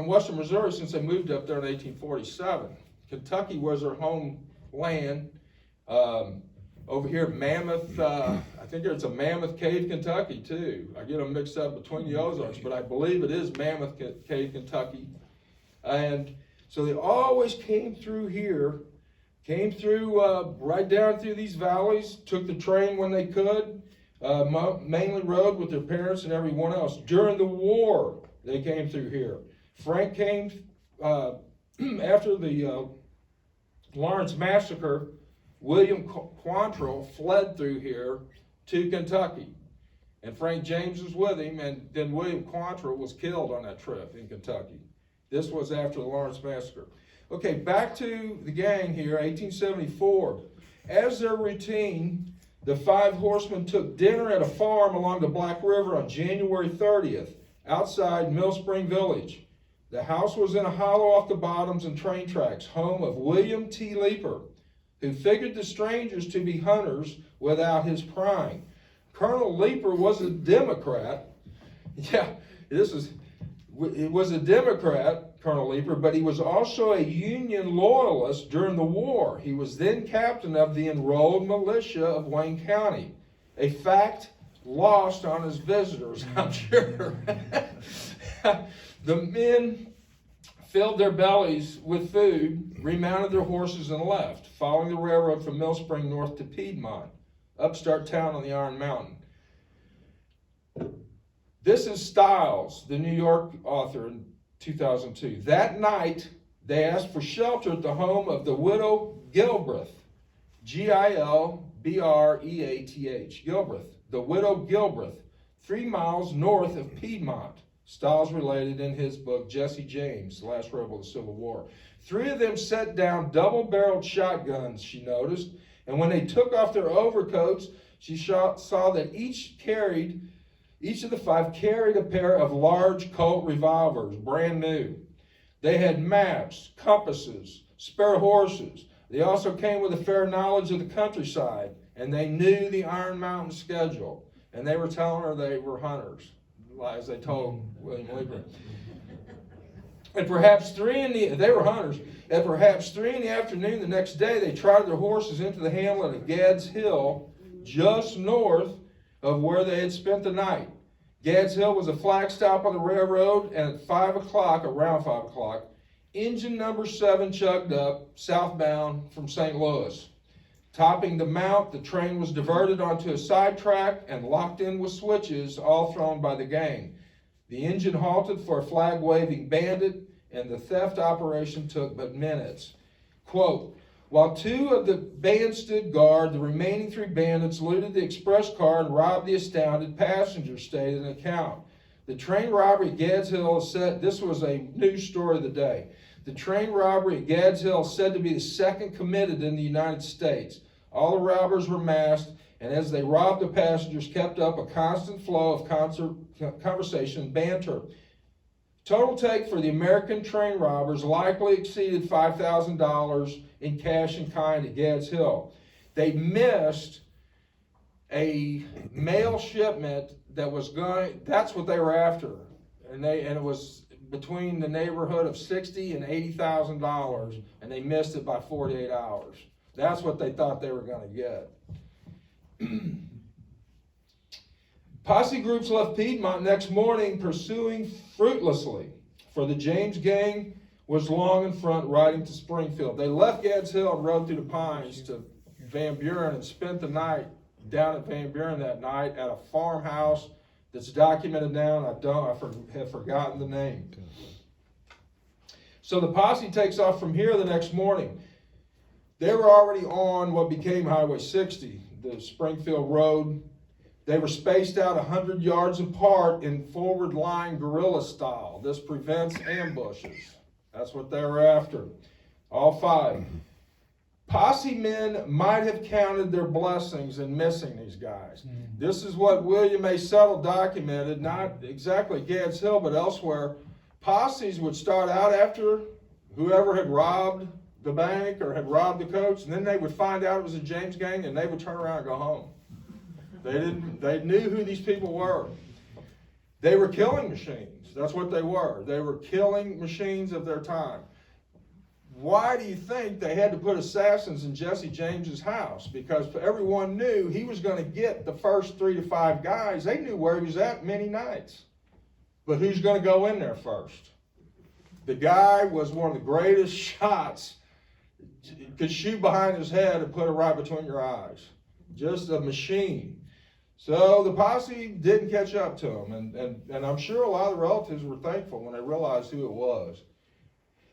western Missouri since they moved up there in 1847. Kentucky was their homeland. Over here, Mammoth, I think there's a Mammoth Cave, Kentucky, too. I get them mixed up between the Ozarks, but I believe it is Mammoth Cave, Kentucky. And so they always came through here, right down through these valleys, took the train when they could, mainly rode with their parents and everyone else. During the war, they came through here. Frank came after the Lawrence Massacre. William Quantrill fled through here to Kentucky. And Frank James was with him, and then William Quantrill was killed on that trip in Kentucky. This was after the Lawrence Massacre. Okay, back to the gang here, 1874. As their routine, the five horsemen took dinner at a farm along the Black River on January 30th, outside Mill Spring Village. The house was in a hollow off the bottoms and train tracks, home of William T. Leeper, who figured the strangers to be hunters without his prying. Colonel Leeper was a Democrat. Yeah, it was a Democrat, Colonel Leeper, but he was also a Union loyalist during the war. He was then captain of the enrolled militia of Wayne County, a fact lost on his visitors, I'm sure. The men filled their bellies with food, remounted their horses, and left, following the railroad from Mill Spring north to Piedmont, upstart town on the Iron Mountain. This is Stiles, the New York author, in 2002. That night, they asked for shelter at the home of the widow Gilbreth, Gilbreath, Gilbreth, the widow Gilbreth, 3 miles north of Piedmont. Stiles related in his book, Jesse James, The Last Rebel of the Civil War. 3 of them set down double-barreled shotguns, she noticed, and when they took off their overcoats, she saw that each of the 5 carried a pair of large Colt revolvers, brand new. They had maps, compasses, spare horses. They also came with a fair knowledge of the countryside, and they knew the Iron Mountain schedule. And they were telling her they were hunters, as they told William Leeper. And perhaps they were hunters. At perhaps 3 in the afternoon the next day, they trotted their horses into the hamlet of Gadd's Hill, just north of where they had spent the night. Gadd's Hill was a flag stop on the railroad, and at around 5 o'clock, engine number 7 chugged up southbound from St. Louis. Topping the mount, the train was diverted onto a side track and locked in with switches, all thrown by the gang. The engine halted for a flag-waving bandit, and the theft operation took but minutes. Quote, while 2 of the band stood guard, the remaining 3 bandits looted the express car and robbed the astounded passengers, stated an account. The train robbery at Gadd's Hill is said, this was a news story of the day. The train robbery at Gadd's Hill is said to be the 2nd committed in the United States. All the robbers were masked, and as they robbed the passengers, kept up a constant flow of conversation and banter. Total take for the American train robbers likely exceeded $5,000 in cash and kind at Gadd's Hill. They missed a mail shipment that was going, that's what they were after. And it was between the neighborhood of $60,000 and $80,000, and they missed it by 48 hours. That's what they thought they were going to get. Posse groups left Piedmont next morning, pursuing fruitlessly, for the James gang was long in front, riding to Springfield. They left Gadd's Hill and rode through the pines to Van Buren and spent the night down at Van Buren that night at a farmhouse that's documented now, and I have forgotten the name. So the posse takes off from here the next morning. They were already on what became Highway 60, the Springfield Road. They were spaced out 100 yards apart in forward line guerrilla style. This prevents ambushes. That's what they were after. All 5. Posse men might have counted their blessings in missing these guys. This is what William A. Settle documented, not exactly Gadd's Hill, but elsewhere. Posses would start out after whoever had robbed the bank or had robbed the coach, and then they would find out it was a James gang, and they would turn around and go home. They knew who these people were. They were killing machines. That's what they were. They were killing machines of their time. Why do you think they had to put assassins in Jesse James's house? Because everyone knew he was going to get the first 3 to 5 guys. They knew where he was at many nights. But who's going to go in there first? The guy was one of the greatest shots. Could shoot behind his head and put it right between your eyes. Just a machine. So the posse didn't catch up to him, and I'm sure a lot of the relatives were thankful when they realized who it was.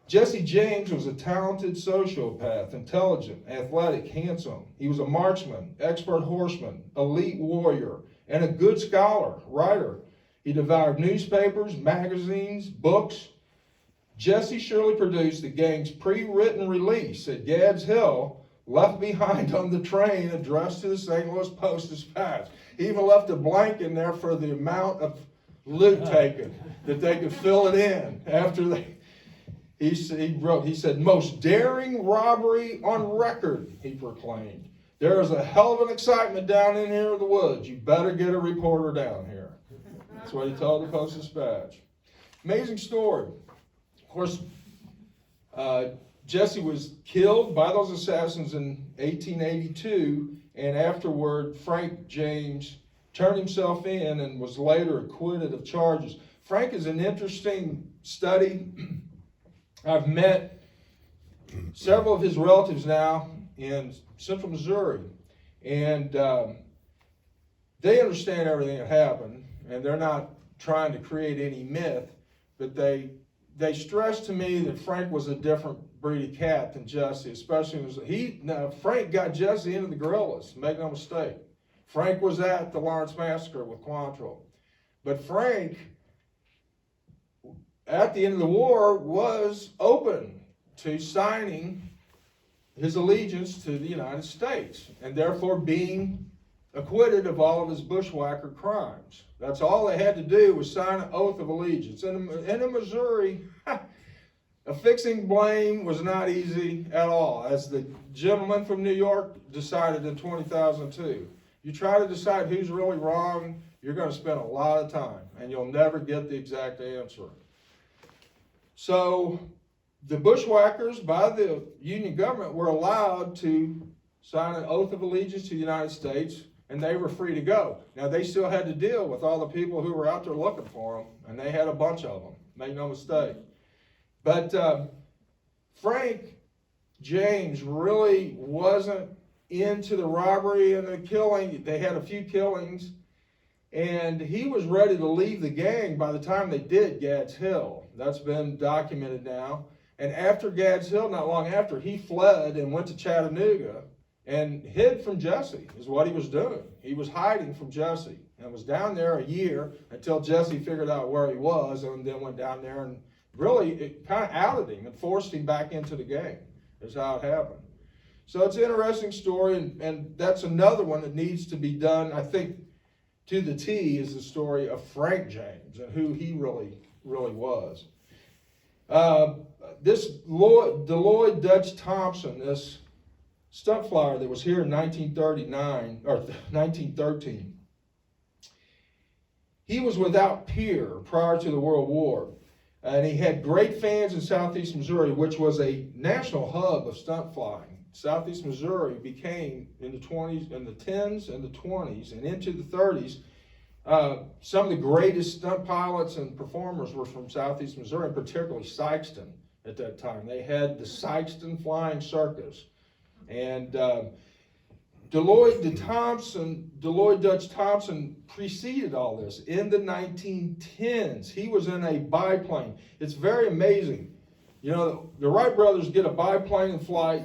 Jesse James was a talented sociopath, intelligent, athletic, handsome. He was a marksman, expert horseman, elite warrior, and a good scholar, writer. He devoured newspapers, magazines, books. Jesse surely produced the gang's pre-written release at Gads Hill, left behind on the train addressed to the St. Louis Post-Dispatch. He even left a blank in there for the amount of loot taken, that they could fill it in after they. He said, most daring robbery on record, he proclaimed. There is a hell of an excitement down in here in the woods. You better get a reporter down here. That's what he told the Post-Dispatch. Amazing story. Of course, Jesse was killed by those assassins in 1882, and afterward, Frank James turned himself in and was later acquitted of charges. Frank is an interesting study. I've met several of his relatives now in central Missouri, and they understand everything that happened, and they're not trying to create any myth, but they stress to me that Frank was a different breed of cat than Jesse, especially Frank got Jesse into the guerrillas, make no mistake. Frank was at the Lawrence Massacre with Quantrill. But Frank, at the end of the war, was open to signing his allegiance to the United States, and therefore being acquitted of all of his bushwhacker crimes. That's all they had to do was sign an oath of allegiance. In Missouri, affixing blame was not easy at all, as the gentleman from New York decided in 2002. You try to decide who's really wrong, you're going to spend a lot of time, and you'll never get the exact answer. So the bushwhackers, by the Union government, were allowed to sign an oath of allegiance to the United States, and they were free to go. Now, they still had to deal with all the people who were out there looking for them, and they had a bunch of them, make no mistake. But Frank James really wasn't into the robbery and the killing. They had a few killings, and he was ready to leave the gang by the time they did Gads Hill. That's been documented now. And after Gads Hill, not long after, he fled and went to Chattanooga and hid from Jesse, is what he was doing. He was hiding from Jesse and was down there a year until Jesse figured out where he was, and then went down there and really it kind of outed him and forced him back into the gang. Is how it happened. So it's an interesting story, and that's another one that needs to be done, I think, to the T, is the story of Frank James and who he really was. This Deloyd Dutch Thompson, this stunt flyer that was here in 1939 or 1913, he was without peer prior to the World War, and he had great fans in Southeast Missouri, which was a national hub of stunt flying. Southeast Missouri became, in the 10s and the 20s and into the 30s, some of the greatest stunt pilots and performers were from Southeast Missouri, and particularly Sikeston at that time. They had the Sikeston Flying Circus. And Deloyd Dutch Thompson preceded all this. In the 1910s, he was in a biplane. It's very amazing. You know, the Wright brothers get a biplane in flight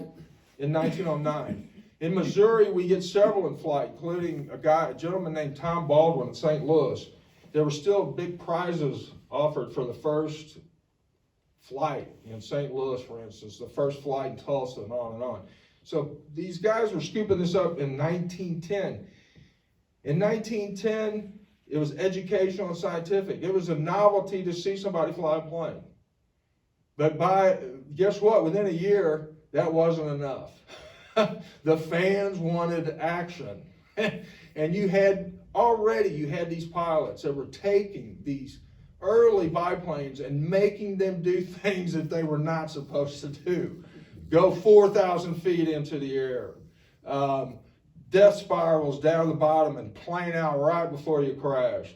in 1909. In Missouri, we get several in flight, including a gentleman named Tom Baldwin in St. Louis. There were still big prizes offered for the first flight in St. Louis, for instance, the first flight in Tulsa, and on and on. So these guys were scooping this up in 1910. In 1910, it was educational and scientific. It was a novelty to see somebody fly a plane. But guess what? Within a year, that wasn't enough. The fans wanted action. And you had these pilots that were taking these early biplanes and making them do things that they were not supposed to do. Go 4,000 feet into the air. Death spirals down the bottom and plane out right before you crash.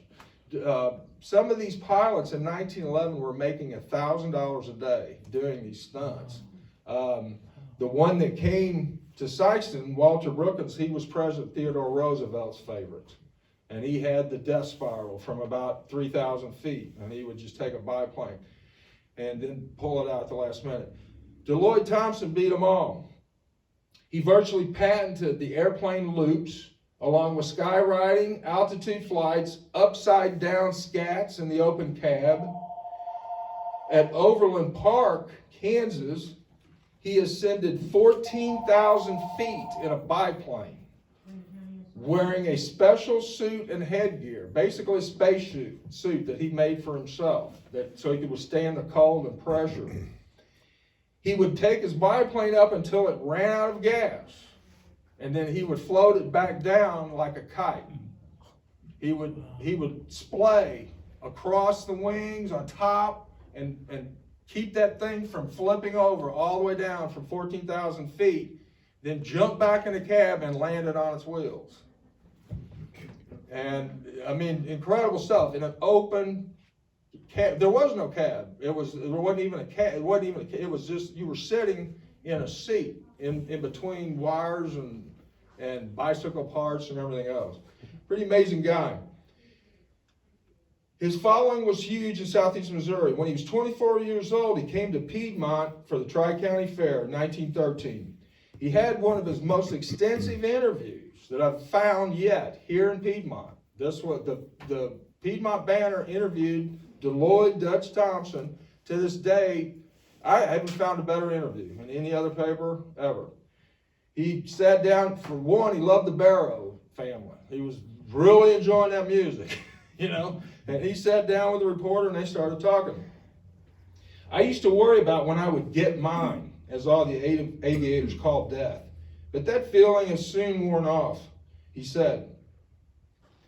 Some of these pilots in 1911 were making $1,000 a day doing these stunts. The one that came to Sikeston, Walter Brookins, he was President Theodore Roosevelt's favorite. And he had the death spiral from about 3,000 feet. And he would just take a biplane and then pull it out at the last minute. Deloyd Thompson beat them all. He virtually patented the airplane loops along with skywriting, altitude flights, upside down scats in the open cab. At Overland Park, Kansas, he ascended 14,000 feet in a biplane, wearing a special suit and headgear, basically a space suit that he made for himself, so he could withstand the cold and pressure. He would take his biplane up until it ran out of gas, and then he would float it back down like a kite. He would splay across the wings on top and keep that thing from flipping over all the way down from 14,000 feet, then jump back in the cab and land it on its wheels. And I mean, incredible stuff in an open cab. There was no cab. There wasn't even a cab. It wasn't even it was just, you were sitting in a seat in between wires and bicycle parts and everything else. Pretty amazing guy. His following was huge in southeast Missouri. When he was 24 years old, he came to Piedmont for the Tri-County Fair in 1913. He had one of his most extensive interviews that I've found yet here in Piedmont. This was the Piedmont Banner interviewed Deloitte Dutch Thompson. To this day, I haven't found a better interview in any other paper ever. He sat down, for one, he loved the Barrow family. He was really enjoying that music, you know. And he sat down with the reporter and they started talking. I used to worry about when I would get mine, as all the aviators call death. But that feeling is soon worn off. He said,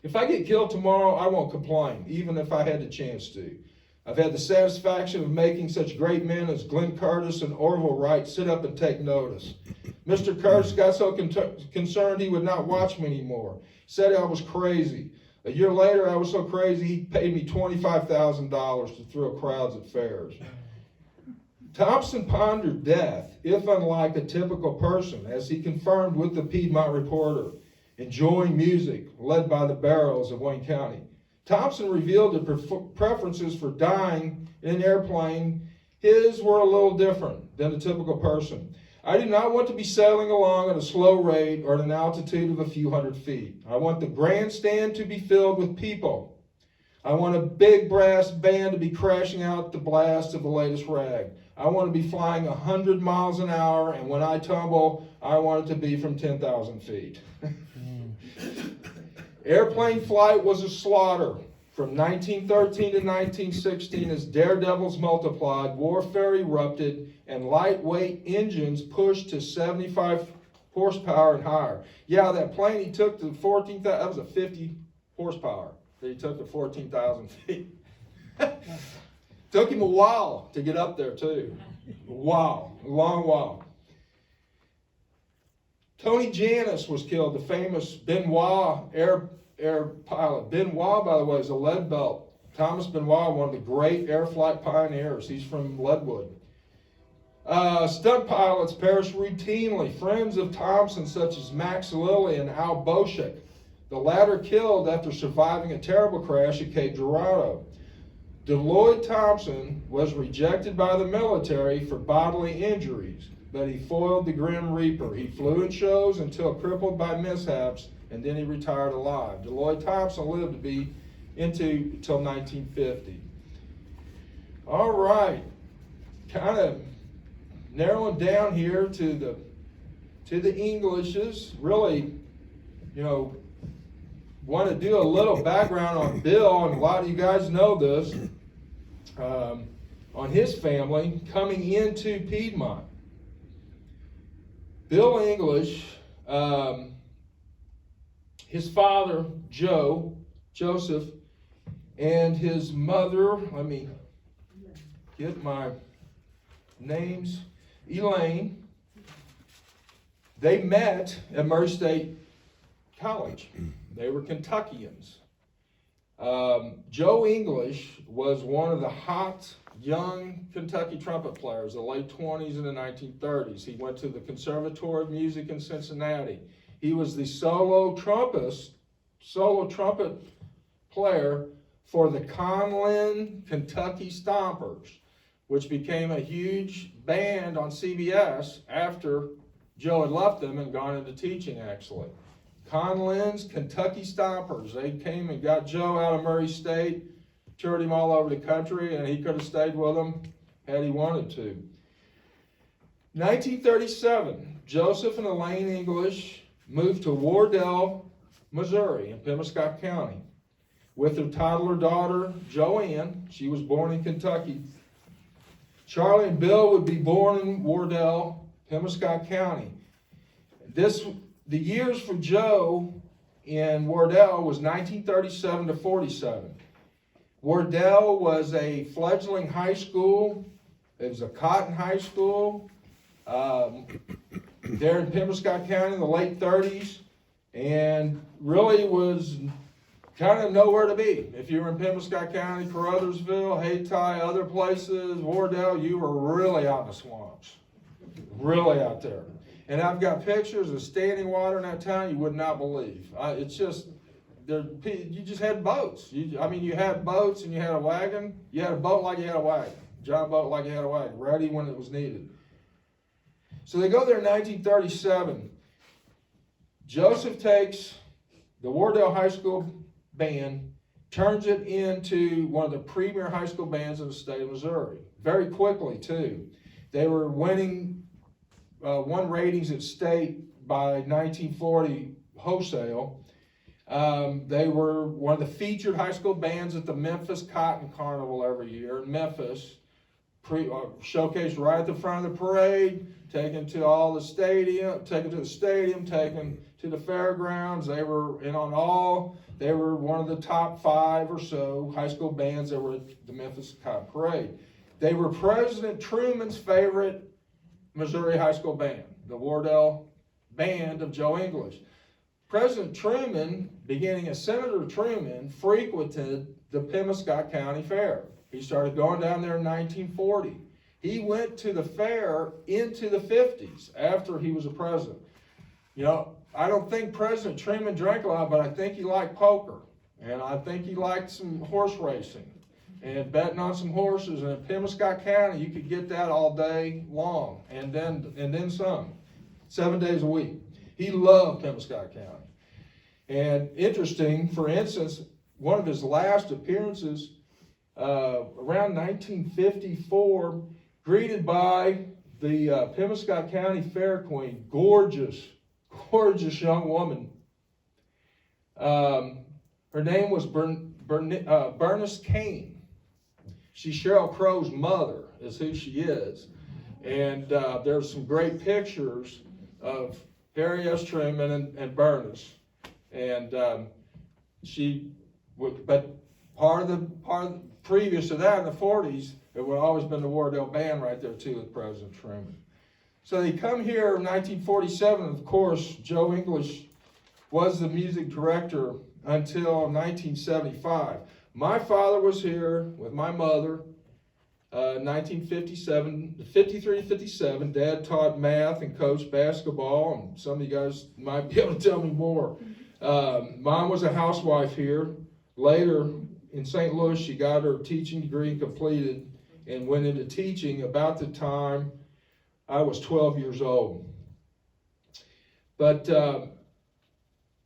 if I get killed tomorrow, I won't complain, even if I had the chance to. I've had the satisfaction of making such great men as Glenn Curtis and Orville Wright sit up and take notice. Mr. Curtis got so concerned he would not watch me anymore. Said I was crazy. A year later, I was so crazy, he paid me $25,000 to thrill crowds at fairs. Thompson pondered death, if unlike a typical person, as he confirmed with the Piedmont Reporter, enjoying music led by the Barrows of Wayne County. Thompson revealed the preferences for dying in an airplane. His were a little different than a typical person. I do not want to be sailing along at a slow rate or at an altitude of a few hundred feet. I want the grandstand to be filled with people. I want a big brass band to be crashing out the blast of the latest rag. I want to be flying 100 miles an hour, and when I tumble, I want it to be from 10,000 feet. Airplane flight was a slaughter. From 1913 to 1916, as daredevils multiplied, warfare erupted, and lightweight engines pushed to 75 horsepower and higher. Yeah, that plane he took to 14,000, that was a 50 horsepower that he took to 14,000 feet. Took him a while to get up there, too. A long while. Tony Janus was killed, the famous Benoit air pilot. Benoit, by the way, is a lead belt. Thomas Benoit, one of the great air flight pioneers. He's from Leadwood. Stunt pilots perish routinely. Friends of Thompson, such as Max Lilly and Al Boschek, the latter killed after surviving a terrible crash at Cape Girardeau. Deloitte Thompson was rejected by the military for bodily injuries, but he foiled the Grim Reaper. He flew in shows until crippled by mishaps, and then he retired alive. Deloitte Thompson lived to be until 1950. All right, kind of narrowing down here to the Englishes. Really, you know, want to do a little background on Bill, and a lot of you guys know this, on his family coming into Piedmont. Bill English, his father, Joseph, and his mother, let me get my names, Elaine, they met at Murray State College. They were Kentuckians. Joe English was one of the hot young Kentucky trumpet players, the late 20s and the 1930s. He went to the Conservatory of Music in Cincinnati. He was the solo trumpet player for the Conlin Kentucky Stompers, which became a huge band on CBS after Joe had left them and gone into teaching, actually. Conlin's Kentucky Stompers. They came and got Joe out of Murray State, toured him all over the country, and he could have stayed with them had he wanted to. 1937, Joseph and Elaine English moved to Wardell, Missouri, in Pemiscot County, with their toddler daughter, Joanne. She was born in Kentucky. Charlie and Bill would be born in Wardell, Pemiscot County. The years for Joe in Wardell was 1937 to 47. Wardell was a fledgling high school. It was a cotton high school there in Pemiscot County in the late 30s, and really was kind of nowhere to be. If you were in Pemiscot County, Caruthersville, Hayti, other places, Wardell, you were really out in the swamps. Really out there. And I've got pictures of standing water in that town you would not believe. It's just, you just had boats. You had boats and you had a wagon. You had a boat like you had a wagon. Giant boat like you had a wagon, ready when it was needed. So they go there in 1937. Joseph takes the Wardell High School band, turns it into one of the premier high school bands in the state of Missouri. Very quickly, too. They were winning, won ratings at state by 1940 wholesale. They were one of the featured high school bands at the Memphis Cotton Carnival every year in Memphis. Showcased right at the front of the parade, taken to all the stadium, taken to the stadium, taken to the fairgrounds. They were in on all. They were one of the top 5 or so high school bands that were at the Memphis Cotton Parade. They were President Truman's favorite Missouri high school band, the Wardell Band of Joe English. President Truman, beginning as Senator Truman, frequented the Pemiscot County Fair. He started going down there in 1940. He went to the fair into the 50s after he was a president. You know, I don't think President Truman drank a lot, but I think he liked poker. And I think he liked some horse racing and betting on some horses. And in Pemiscot County, you could get that all day long and then some, 7 days a week. He loved Pemiscot County. And interesting, for instance, one of his last appearances around 1954, greeted by the Pemiscot County Fair Queen, gorgeous young woman. Her name was Bernice Kane. She's Sheryl Crow's mother, is who she is. And there's some great pictures of Harry S. Truman and Bernice. And but part of the previous to that in the 40s, it would always been the Wardell Band right there too with President Truman. So they come here in 1947. Of course, Joe English was the music director until 1975. My father was here with my mother, 1957, 53 to 57. Dad taught math and coached basketball, and some of you guys might be able to tell me more. Mom was a housewife here. Later, in St. Louis, she got her teaching degree completed and went into teaching about the time I was 12 years old. But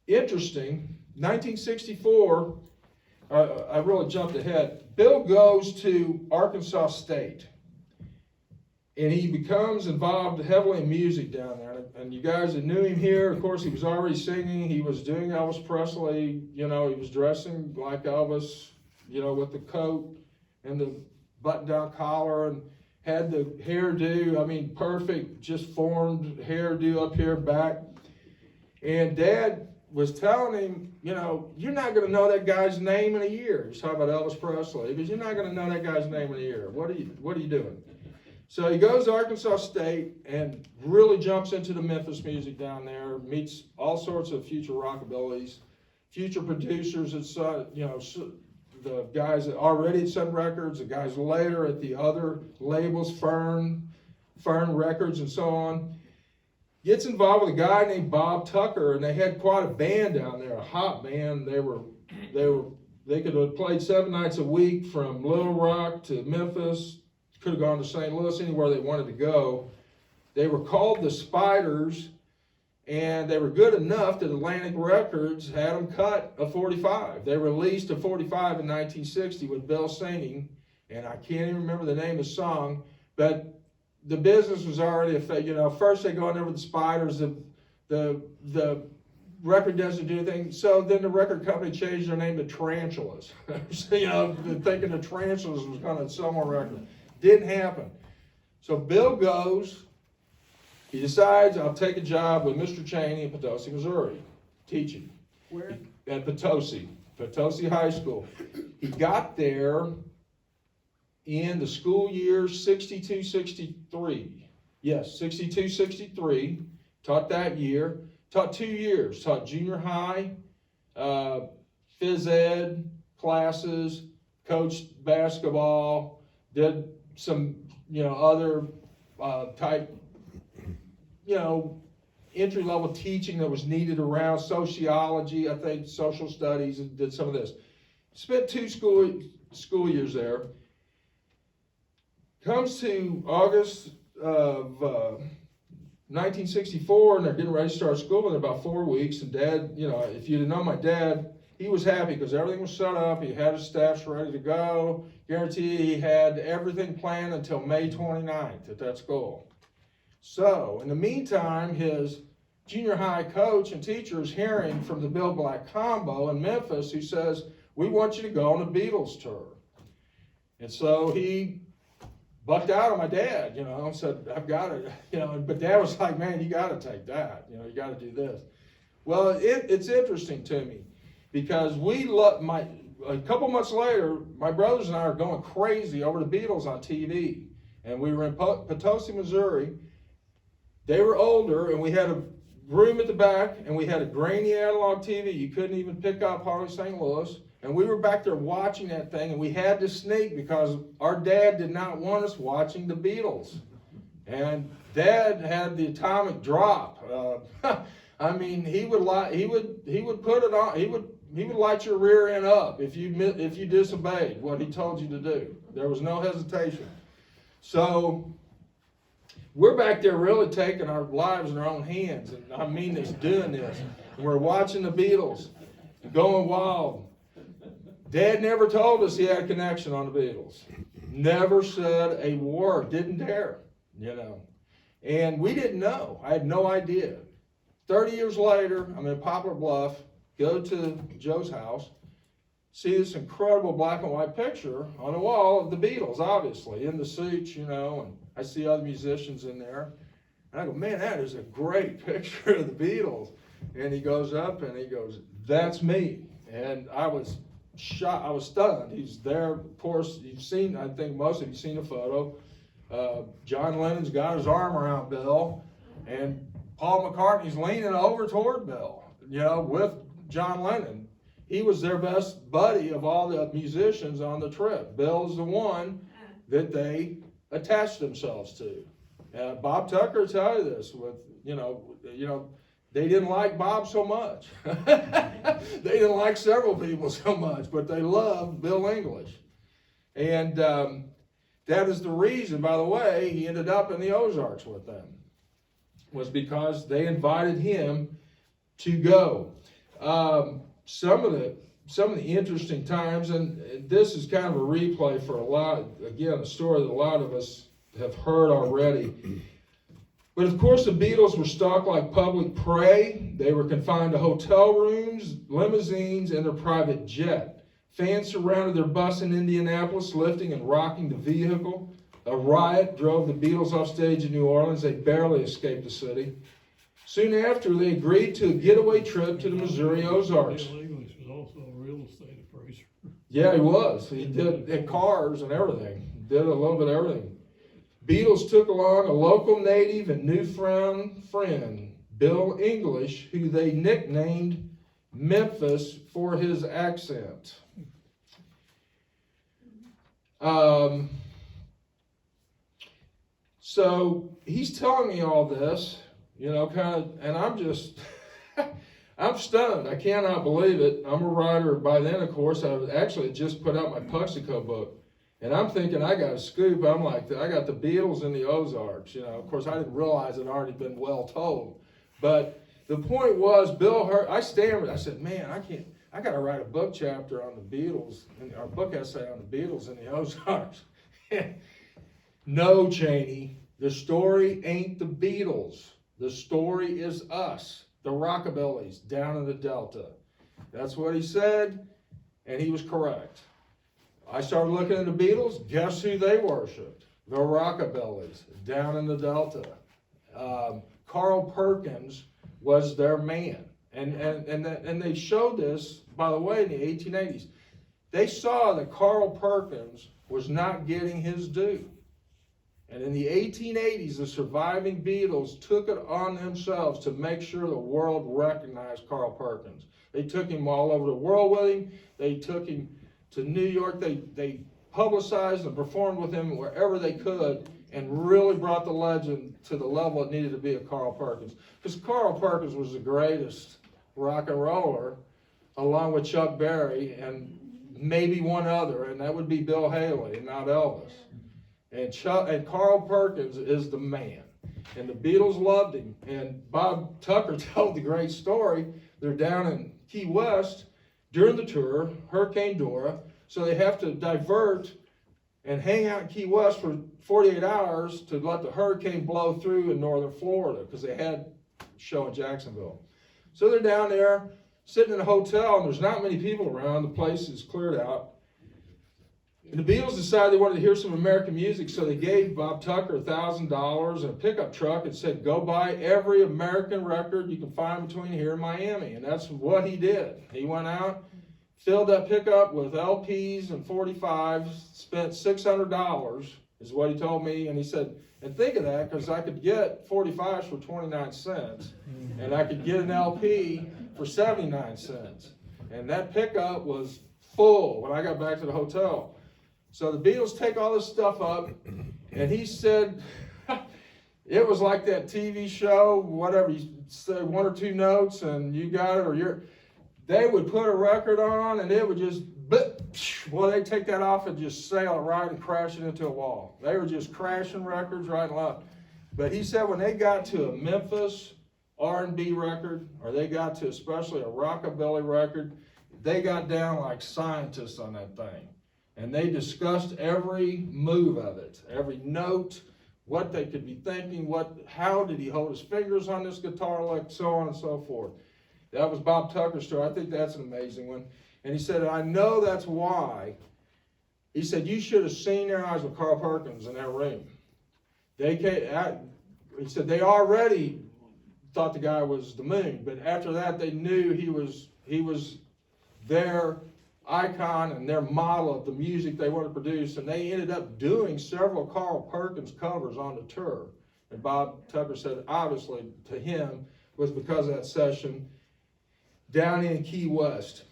interesting, 1964, I really jumped ahead. Bill goes to Arkansas State, and he becomes involved heavily in music down there. And you guys that knew him here, of course, he was already singing. He was doing Elvis Presley. You know, he was dressing like Elvis, you know, with the coat and the button-down collar, and had the hairdo, I mean, perfect, just formed hairdo up here back. And Dad was telling him, you know, you're not going to know that guy's name in a year. He's talking about Elvis Presley. Because you're not going to know that guy's name in a year. What are you doing? So he goes to Arkansas State and really jumps into the Memphis music down there, meets all sorts of future rockabillys, future producers at, you know, the guys that already at Sun Records, the guys later at the other labels, Fern Records and so on. Gets involved with a guy named Bob Tucker, and they had quite a band down there, a hot band. They could have played 7 nights a week from Little Rock to Memphis. Could have gone to St. Louis, anywhere they wanted to go. They were called the Spiders, And they were good enough that Atlantic Records had them cut a 45. They released a 45 in 1960 with Bill singing, and I can't even remember the name of the song, but the business was already affected. You know, first they go in there with the Spiders, the record doesn't do anything, so then the record company changed their name to Tarantulas. You know, thinking the Tarantulas was going to sell more records. Didn't happen. So Bill goes. He decides, I'll take a job with Mr. Chaney in Potosi, Missouri, teaching. Where? At Potosi High School. He got there in the school year 62-63. Yes, 62-63. Taught that year. Taught 2 years. Taught junior high, phys ed classes, coached basketball, did some, other type, entry-level teaching that was needed around sociology, I think, social studies, and did some of this. Spent 2 school years there. Comes to August of 1964, and they're getting ready to start school in about 4 weeks, and Dad, if you'd have known my dad, he was happy because everything was set up. He had his staffs ready to go. Guaranteed he had everything planned until May 29th at that school. So, in the meantime, his junior high coach and teacher is hearing from the Bill Black combo in Memphis who says, we want you to go on a Beatles tour. And so he bucked out on my dad, said, I've got it, but Dad was like, man, you got to take that, you got to do this. Well, it's interesting to me because a couple months later, my brothers and I are going crazy over the Beatles on TV. And we were in Potosi, Missouri. They were older, and we had a room at the back, and we had a grainy analog TV. You couldn't even pick up hardly St. Louis. And we were back there watching that thing, and we had to sneak because our dad did not want us watching the Beatles. And Dad had the atomic drop. I mean, he would put it on. He would light your rear end up if you disobeyed what he told you to do. There was no hesitation. So we're back there really taking our lives in our own hands, and I mean this, doing this. And we're watching the Beatles, going wild. Dad never told us he had a connection on the Beatles. Never said a word, didn't dare, And we didn't know. I had no idea. 30 years later, I'm in Poplar Bluff, go to Joe's house, see this incredible black and white picture on the wall of the Beatles, obviously, in the suits, and I see other musicians in there. And I go, man, that is a great picture of the Beatles. And he goes up and he goes, that's me. And I was shocked, I was stunned. He's there, of course, I think most of you seen the photo. John Lennon's got his arm around Bill, and Paul McCartney's leaning over toward Bill, with John Lennon. He was their best buddy of all the musicians on the trip. Bill's the one that they attached themselves to. Bob Tucker will tell you this, they didn't like Bob so much. They didn't like several people so much, but they loved Bill English. And that is the reason, by the way, he ended up in the Ozarks with them, was because they invited him to go. Some of the interesting times, and this is kind of a replay for a story that a lot of us have heard already. But of course, the Beatles were stalked like public prey. They were confined to hotel rooms, limousines, and their private jet. Fans surrounded their bus in Indianapolis, lifting and rocking the vehicle. A riot drove the Beatles off stage in New Orleans. They barely escaped the city. Soon after, they agreed to a getaway trip to the Missouri Ozarks. Bill English was also a real estate appraiser. Yeah, he was. He did cars and everything. Did a little bit of everything. Beatles took along a local native and newfound friend, Bill English, who they nicknamed Memphis for his accent. So he's telling me all this, and I'm just, I'm stunned. I cannot believe it. I'm a writer. By then, of course, I actually just put out my Puxico book. And I'm thinking, I got a scoop. I'm like, I got the Beatles in the Ozarks. Of course, I didn't realize it had already been well told. But the point was, Bill heard, I stammered, I said, man, I gotta write a book chapter on the Beatles, or a book essay on the Beatles in the Ozarks. No, Chaney, the story ain't the Beatles. The story is us, the Rockabillys down in the Delta. That's what he said, and he was correct. I started looking at the Beatles. Guess who they worshipped? The Rockabillys down in the Delta. Carl Perkins was their man. And they showed this, by the way, in the 1880s. They saw that Carl Perkins was not getting his due. And in the 1880s, the surviving Beatles took it on themselves to make sure the world recognized Carl Perkins. They took him all over the world with him. They took him to New York. They publicized and performed with him wherever they could, and really brought the legend to the level it needed to be of Carl Perkins. Because Carl Perkins was the greatest rock and roller, along with Chuck Berry and maybe one other, and that would be Bill Haley and not Elvis. And Carl Perkins is the man. And the Beatles loved him. And Bob Tucker told the great story. They're down in Key West during the tour, Hurricane Dora, so they have to divert and hang out in Key West for 48 hours to let the hurricane blow through in northern Florida, because they had a show in Jacksonville. So they're down there sitting in a hotel, and there's not many people around. The place is cleared out. And the Beatles decided they wanted to hear some American music, so they gave Bob Tucker $1,000 and a pickup truck and said, go buy every American record you can find between here and Miami. And that's what he did. He went out, filled that pickup with LPs and 45s, spent $600 is what he told me. And he said, and think of that, because I could get 45s for 29 cents, and I could get an LP for 79 cents. And that pickup was full when I got back to the hotel. So the Beatles take all this stuff up, and he said, it was like that TV show, whatever, you say one or two notes and you got it, or they would put a record on and it would just, well, they'd take that off and just sail it right and crash it into a wall. They were just crashing records right and left. But he said when they got to a Memphis R&B record, or they got to especially a rockabilly record, they got down like scientists on that thing. And they discussed every move of it, every note, what they could be thinking, how did he hold his fingers on this guitar, like so on and so forth. That was Bob Tucker's story. I think that's an amazing one. And he said, I know that's why. He said, you should have seen their eyes with Carl Perkins in that room. He said, they already thought the guy was the moon, but after that they knew he was their icon and their model of the music they wanted to produce, and they ended up doing several Carl Perkins covers on the tour. And Bob Tucker said, obviously, to him, was because of that session down in Key West.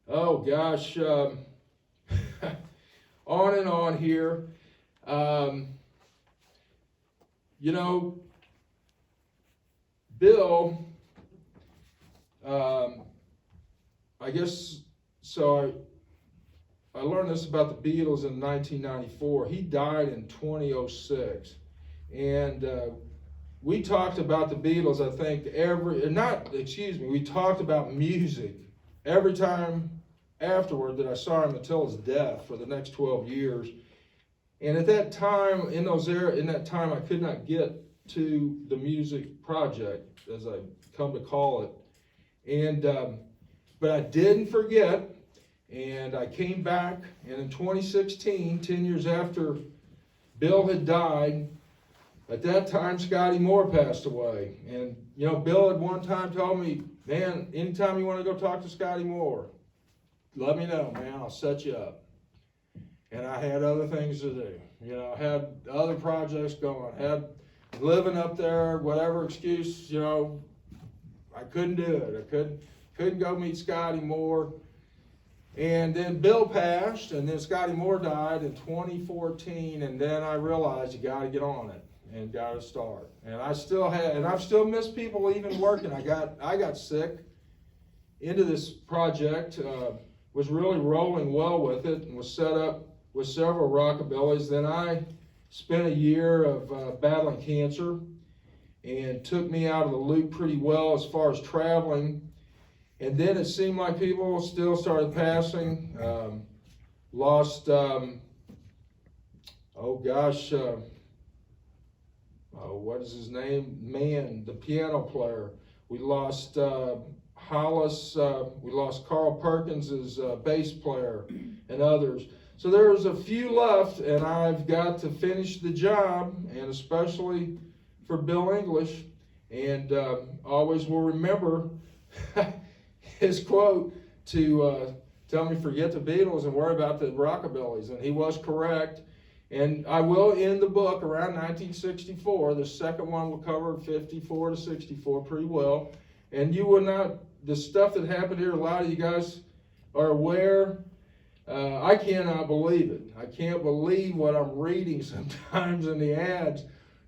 Oh gosh, on and on here. Bill, I guess, so I learned this about the Beatles in 1994. He died in 2006. And we talked about the Beatles, I think, we talked about music every time afterward that I saw him until his death for the next 12 years. And at that time, in that time, I could not get to the music project, as I come to call it. And but I didn't forget, and I came back, and in 2016, 10 years after Bill had died, at that time, Scotty Moore passed away. And, Bill had one time told me, man, anytime you want to go talk to Scotty Moore, let me know, man, I'll set you up. And I had other things to do. I had other projects going, had living up there, whatever excuse, I couldn't do it. I couldn't go meet Scotty Moore. And then Bill passed, and then Scotty Moore died in 2014, and then I realized you got to get on it and got to start. And I've still missed people even working. I got sick into this project, was really rolling well with it, and was set up with several rockabillys. Then I spent a year of battling cancer, and took me out of the loop pretty well as far as traveling. And then it seemed like people still started passing. Lost, what is his name? Man, the piano player. We lost Hollis, we lost Carl Perkins' bass player, and others. So there's a few left, and I've got to finish the job, and especially for Bill English. And always will remember his quote to tell me forget the Beatles and worry about the rockabillys, and he was correct. And I will end the book around 1964. The second one will cover 54 to 64 pretty well. And you will not, the stuff that happened here, a lot of you guys are aware. I cannot believe it. I can't believe what I'm reading sometimes in the ads.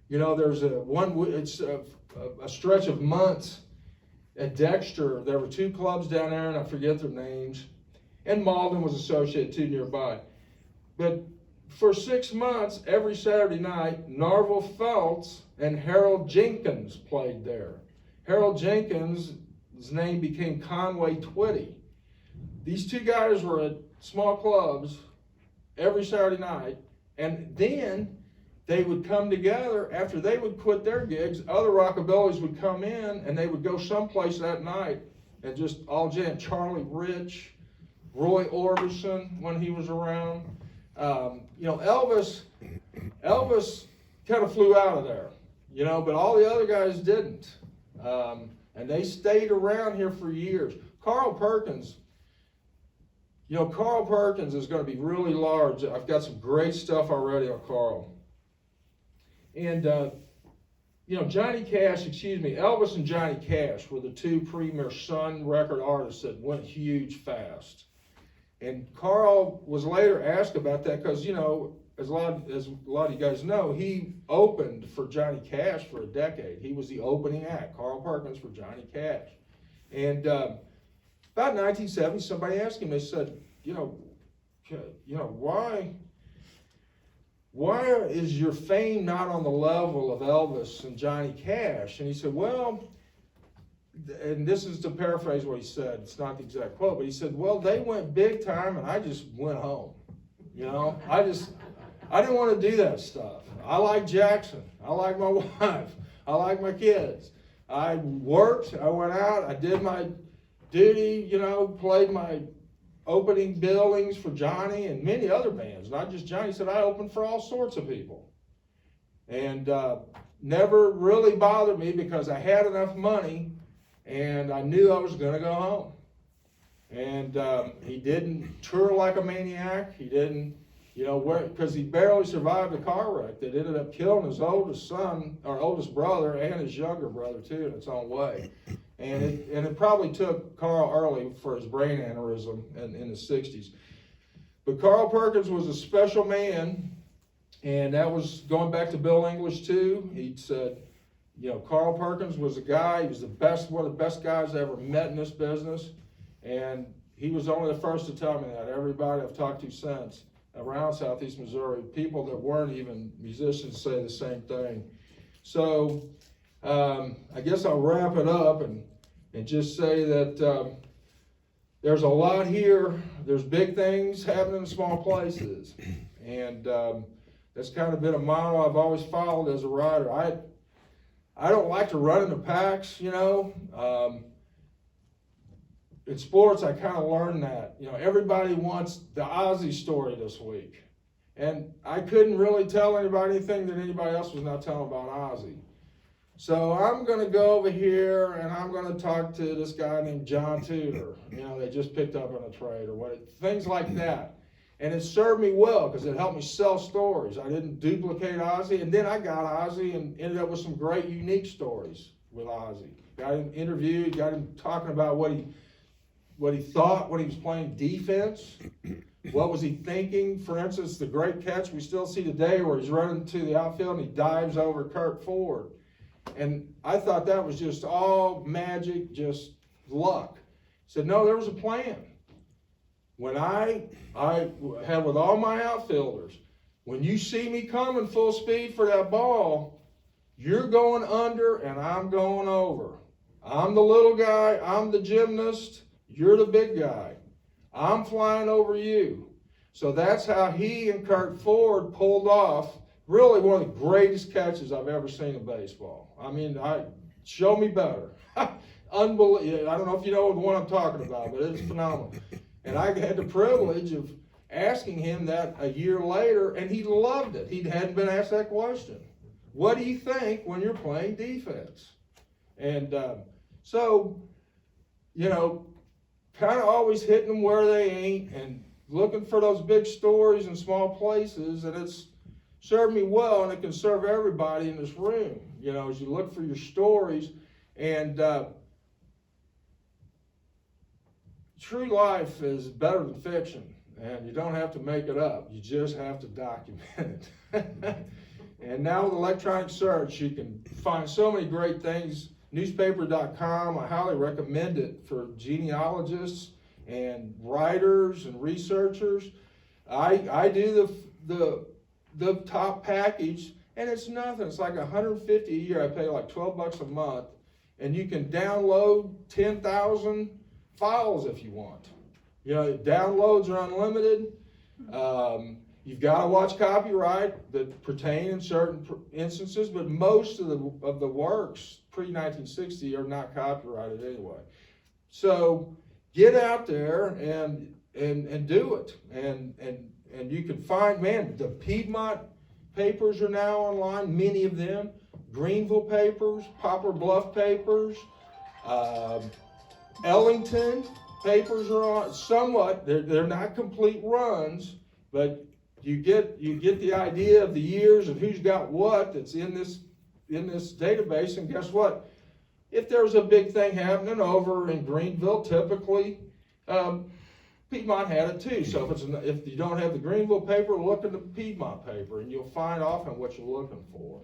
You know, there's it's a stretch of months at Dexter. There were 2 clubs down there, and I forget their names. And Malden was associated too nearby. But for 6 months, every Saturday night, Narvel Felts and Harold Jenkins played there. Harold Jenkins, his name became Conway Twitty. These 2 guys were at small clubs every Saturday night, and then they would come together after they would quit their gigs. Other rockabillys would come in, and they would go someplace that night and just all jam. Charlie Rich, Roy Orbison when he was around. You know, Elvis kind of flew out of there, you know, but all the other guys didn't. And they stayed around here for years. Carl Perkins is going to be really large. I've got some great stuff already on Carl. And, you know, Elvis and Johnny Cash were the 2 premier Sun record artists that went huge fast. And Carl was later asked about that because, you know, as a lot of you guys know, he opened for Johnny Cash for a decade. He was the opening act, Carl Perkins for Johnny Cash. And about 1970, somebody asked him, they said, why is your fame not on the level of Elvis and Johnny Cash? And he said, well, and this is to paraphrase what he said, it's not the exact quote, but he said, well, they went big time and I just went home. You know, I didn't want to do that stuff. I like Jackson. I like my wife. I like my kids. I worked, I went out, I did my duty, you know, played my opening billings for Johnny and many other bands, not just Johnny. He said, I opened for all sorts of people. And never really bothered me because I had enough money and I knew I was going to go home. And he didn't tour like a maniac. He didn't, you know, because he barely survived a car wreck that ended up killing his oldest son, or oldest brother, and his younger brother too in its own way. And it probably took Carl early for his brain aneurysm in the 60s. But Carl Perkins was a special man, and that was going back to Bill English too. He said, you know, Carl Perkins was a guy, he was one of the best guys I ever met in this business. And he was only the first to tell me that. Everybody I've talked to since around Southeast Missouri, people that weren't even musicians, say the same thing. So I guess I'll wrap it up and just say that there's a lot here. There's big things happening in small places. And that's kind of been a motto I've always followed as a writer. I don't like to run into packs, you know. In sports, I kind of learned that. You know, everybody wants the Ozzie story this week. And I couldn't really tell anybody anything that anybody else was not telling about Ozzie. So I'm going to go over here and I'm going to talk to this guy named John Tudor. You know, they just picked up on a trade or things like that. And it served me well because it helped me sell stories. I didn't duplicate Ozzie. And then I got Ozzie and ended up with some great, unique stories with Ozzie. Got him interviewed, got him talking about what he thought when he was playing defense. What was he thinking? For instance, the great catch we still see today where he's running to the outfield and he dives over Kurt Ford. And I thought that was just all magic, just luck. He said, no, there was a plan. When I had with all my outfielders, when you see me coming full speed for that ball, You're going under and I'm going over. I'm the little guy, I'm the gymnast, you're the big guy. I'm flying over you. So that's how he and Kurt Ford pulled off really one of the greatest catches I've ever seen in baseball. I mean, show me better. Unbelievable. I don't know if you know the one I'm talking about, but it's phenomenal. And I had the privilege of asking him that a year later, and he loved it. He hadn't been asked that question. What do you think when you're playing defense? And so, you know, kind of always hitting them where they ain't and looking for those big stories in small places, and it's served me well, and it can serve everybody in this room, you know, as you look for your stories. And true life is better than fiction, and you don't have to make it up. You just have to document it. And now with electronic search, you can find so many great things. Newspaper.com, I highly recommend it for genealogists and writers and researchers. I do the top package, and it's nothing. It's like $150 a year. I pay like $12 a month, and you can download 10,000 files if you want. You know, downloads are unlimited. You've got to watch copyright that pertain in certain instances, but most of the works pre-1960 are not copyrighted anyway. So get out there and do it. And you can find, man, the Piedmont papers are now online, many of them. Greenville papers, Poplar Bluff papers, Ellington papers are on somewhat. They're not complete runs, but you get the idea of the years of who's got what that's in this database. And guess what? If there's a big thing happening over in Greenville, typically Piedmont had it too. So if you don't have the Greenville paper, look at the Piedmont paper, and you'll find often what you're looking for.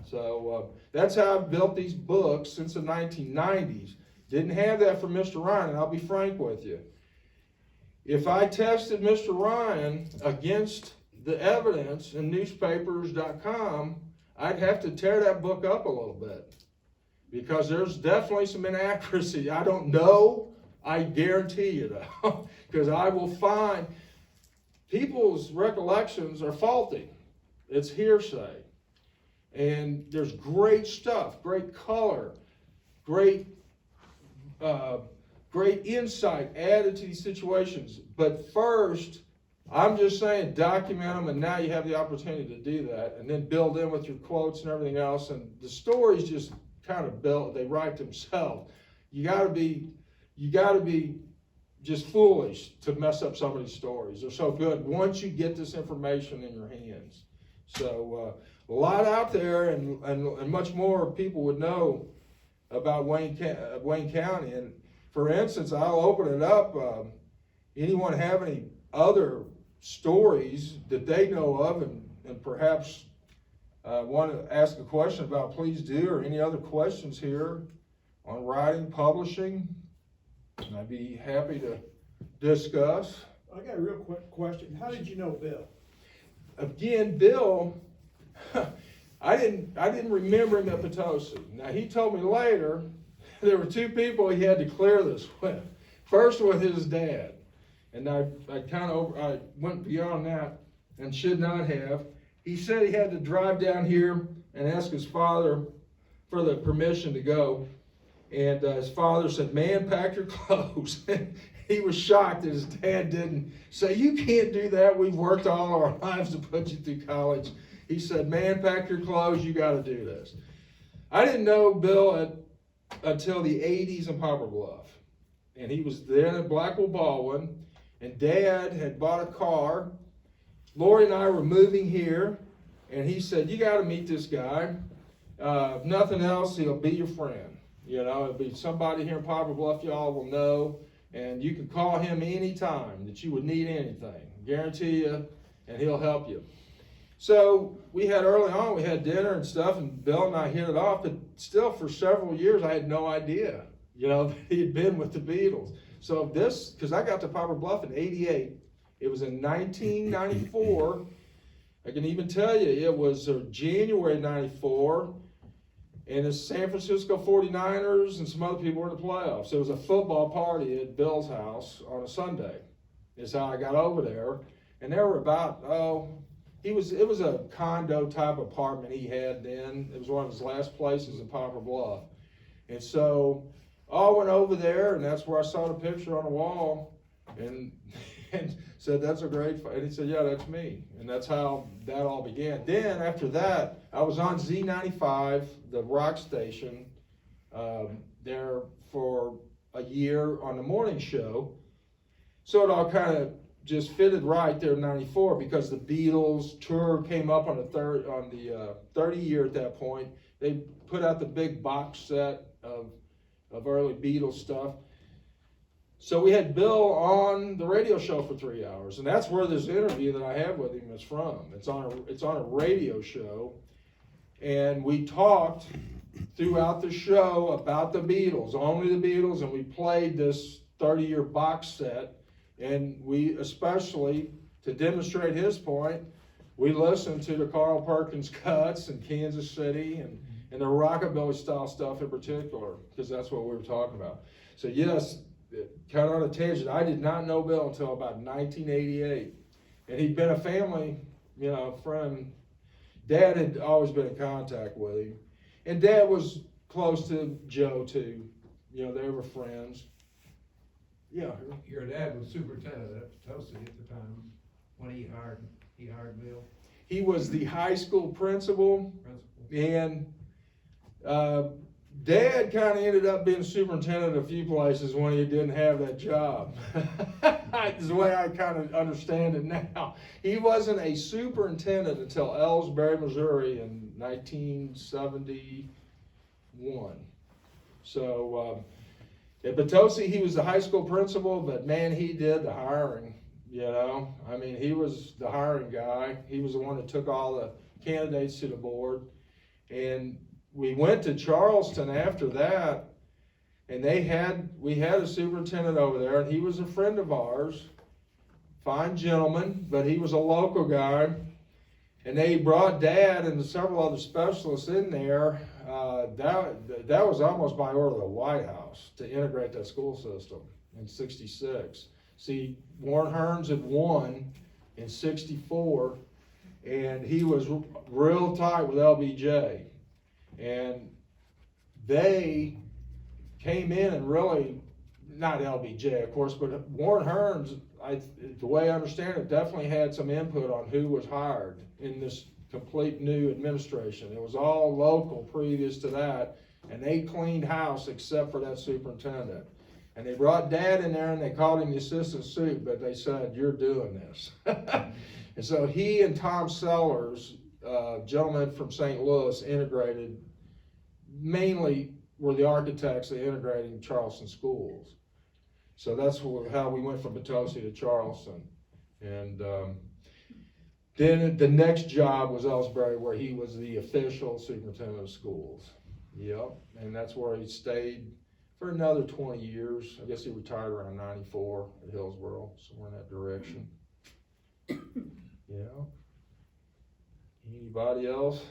So that's how I've built these books since the 1990s. Didn't have that for Mr. Ryan, and I'll be frank with you. If I tested Mr. Ryan against the evidence in newspapers.com, I'd have to tear that book up a little bit, because there's definitely some inaccuracy. I don't know, I guarantee you though, because I will find people's recollections are faulty. It's hearsay. And there's great stuff, great color, great insight added to these situations. But first, I'm just saying, document them, and now you have the opportunity to do that, and then build in with your quotes and everything else. And the stories just kind of built; they write themselves. You got to be just foolish to mess up some of these stories. They're so good once you get this information in your hands. So a lot out there, and much more people would know about Wayne County. And for instance, I'll open it up. Anyone have any other stories that they know of, and perhaps want to ask a question about, please do, or any other questions here on writing, publishing, and I'd be happy to discuss. I got a real quick question. How did you know Bill? Again, Bill, I didn't remember him at Potosi. Now, he told me later there were two people he had to clear this with. First with his dad, and I went beyond that and should not have. He said he had to drive down here and ask his father for the permission to go, and his father said, "Man, pack your clothes." He was shocked that his dad didn't say, "You can't do that. We've worked all our lives to put you through college." He said, "Man, pack your clothes. You got to do this." I didn't know Bill until the 80s in Poplar Bluff. And he was then at Blackwell Baldwin, and Dad had bought a car. Lori and I were moving here, and he said, "You got to meet this guy. If nothing else, he'll be your friend. You know, it'll be somebody here in Poplar Bluff y'all will know, and you can call him anytime that you would need anything. Guarantee you, and he'll help you." So we had early on, we had dinner and stuff, and Bill and I hit it off, but still for several years I had no idea, you know, that he had been with the Beatles. So because I got to Poplar Bluff in '88, it was in 1994. I can even tell you, it was January '94. And the San Francisco 49ers and some other people were in the playoffs. It was a football party at Bill's house on a Sunday. Is how I got over there. And there were about, it was a condo type apartment he had then. It was one of his last places in Poplar Bluff. And so I went over there, and that's where I saw the picture on the wall, and said, that's a great fight. And he said, yeah, that's me. And that's how that all began. Then after that, I was on Z95, the rock station, there for a year on the morning show. So it all kind of just fitted right there in '94 because the Beatles tour came up on the 30 year at that point. They put out the big box set of early Beatles stuff. So we had Bill on the radio show for 3 hours, and that's where this interview that I have with him is from. It's on a radio show, and we talked throughout the show about the Beatles, only the Beatles, and we played this 30-year box set. And we especially, to demonstrate his point, we listened to the Carl Perkins cuts in Kansas City and the rockabilly style stuff in particular, because that's what we were talking about. So yes, kind of on a tangent, I did not know Bill until about 1988. And he'd been a family, friend. Dad had always been in contact with him. And Dad was close to Joe too. They were friends. Yeah. Your dad was superintendent at Potosi at the time when he hired Bill. He was the high school principal. And Dad kind of ended up being superintendent at a few places when he didn't have that job. That's the way I kind of understand it now. He wasn't a superintendent until Ellsbury, Missouri in 1971. So at Potosi, he was the high school principal, but man, he did the hiring, I mean, he was the hiring guy. He was the one that took all the candidates to the board. And we went to Charleston after that, and we had a superintendent over there, and he was a friend of ours, fine gentleman, but he was a local guy. And they brought Dad and several other specialists in there. That was almost by order of the White House to integrate that school system in '66. See, Warren Hearns had won in '64, and he was real tight with LBJ. And they came in and really, not LBJ, of course, but Warren Hearns, the way I understand it, definitely had some input on who was hired in this complete new administration. It was all local previous to that, and they cleaned house except for that superintendent. And they brought Dad in there, and they called him the assistant supe, but they said, you're doing this. And so he and Tom Sellers, gentlemen from St. Louis, integrated, mainly were the architects of integrating Charleston schools. So that's how we went from Potosi to Charleston. And then the next job was Ellsbury, where he was the official superintendent of schools. Yep, and that's where he stayed for another 20 years. I guess he retired around 94 at Hillsboro, somewhere in that direction. Yeah. Anybody else?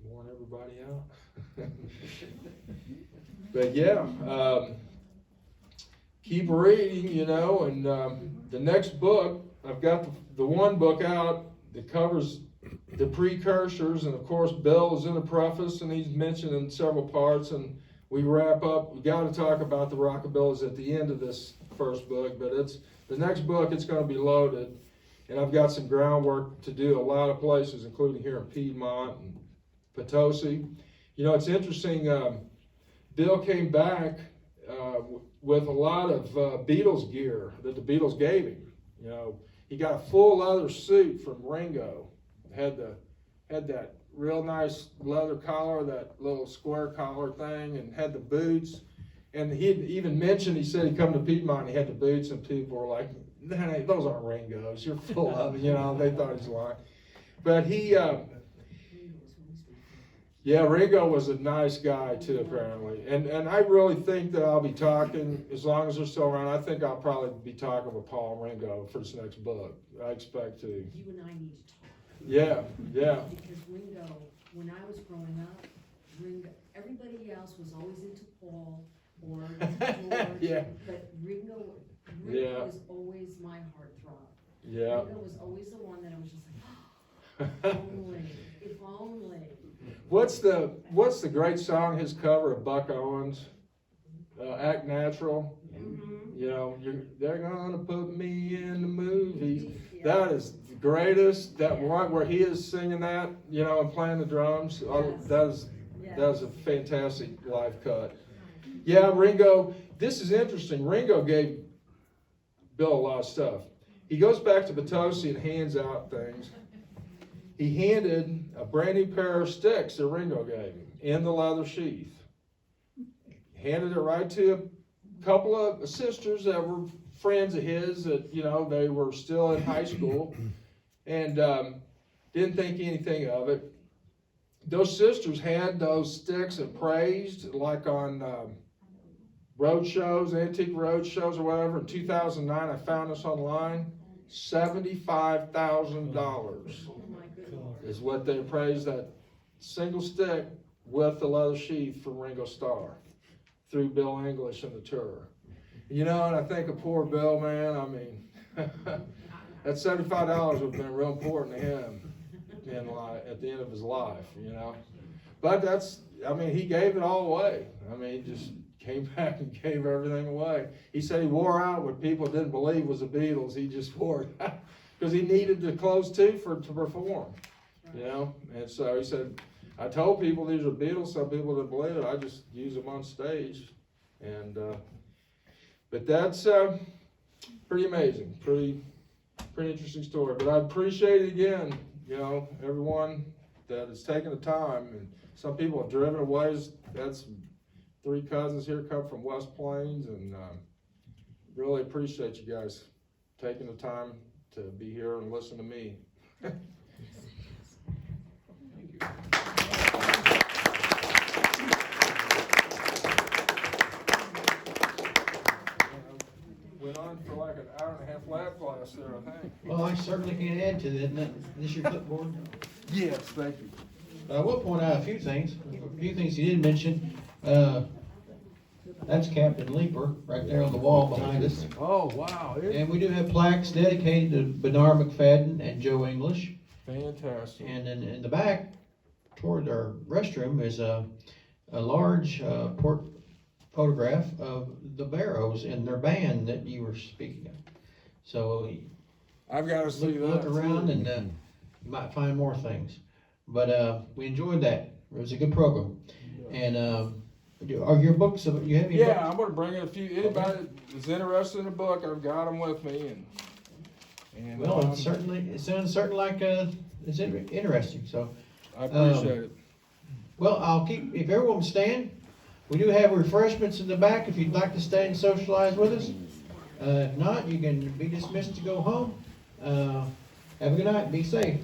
Want everybody out? But yeah, keep reading, and the next book, I've got the one book out that covers the precursors, and of course Bill is in the preface, and he's mentioned in several parts, and we wrap up. We got to talk about the rockabillas at the end of this first book, but it's the next book. It's going to be loaded, and I've got some groundwork to do a lot of places, including here in Piedmont and Potosi. It's interesting. Bill came back with a lot of Beatles gear that the Beatles gave him. He got a full leather suit from Ringo. Had that real nice leather collar, that little square collar thing, and had the boots. And he even mentioned, he said he'd come to Piedmont and he had the boots, and people were like, those aren't Ringo's, you're full of it, they thought he was lying. But Ringo was a nice guy too, apparently. And I really think that I'll be talking, as long as they're still around, I think I'll probably be talking with Paul and Ringo for this next book. I expect to. You and I need to talk. Yeah. Because Ringo, when I was growing up, Ringo, everybody else was always into Paul or into George. Yeah. But Ringo Yeah. was always my heartthrob. Yeah. Ringo was always the one that I was just like, only, if only. What's the great song, his cover of Buck Owens, Act Natural? Mhm. You know, they're gonna put me in the movies. Yeah. That is the greatest, that Yeah. one where he is singing that, you know, and playing the drums. Yes. That is a fantastic live cut. Yeah, Ringo, this is interesting. Ringo gave Bill a lot of stuff. He goes back to Potosi and hands out things. He handed a brand new pair of sticks that Ringo gave him in the leather sheath. Handed it right to a couple of sisters that were friends of his that, you know, they were still in high school and didn't think anything of it. Those sisters had those sticks and praised, like on road shows, antique road shows or whatever. In 2009, I found this online. $75,000 Oh my goodness. is what they appraised that single stick with the leather sheath from Ringo Starr through Bill English and the tour. You know, and I think of poor Bill, man. I mean, that $75 would have been real important to him at the end of his life, you know. But he gave it all away. I mean, he just came back and gave everything away. He said he wore out what people didn't believe was the Beatles. He just wore it out because he needed the clothes too to perform, you know. And so he said, I told people these are Beatles. Some people didn't believe it. I just use them on stage, and but that's pretty amazing, pretty interesting story. But I appreciate it again, you know, everyone that has taken the time, and some people have driven away. That's 3 cousins here come from West Plains, and really appreciate you guys taking the time to be here and listen to me. Went on for like an hour and a half lap class there, I think. Well, I certainly can add to that. Isn't this your clipboard? Yes, thank you. I will point out a few things he didn't mention. That's Captain Leaper right there on the wall behind us. Oh, wow. And we do have plaques dedicated to Bernard McFadden and Joe English. Fantastic. And then in the back, toward our restroom, is a large photograph of the Barrows and their band that you were speaking of. So I've got to see that. look around and you might find more things. But we enjoyed that. It was a good program. And are your books? You have any Yeah, books? I'm going to bring in a few. Anybody that's interested in a book, I've got them with me. And Well, it sounds certainly like it's interesting. So, I appreciate it. well, I'll keep. If everyone will stand, we do have refreshments in the back. If you'd like to stay and socialize with us. If not, you can be dismissed to go home. Have a good night. Be safe.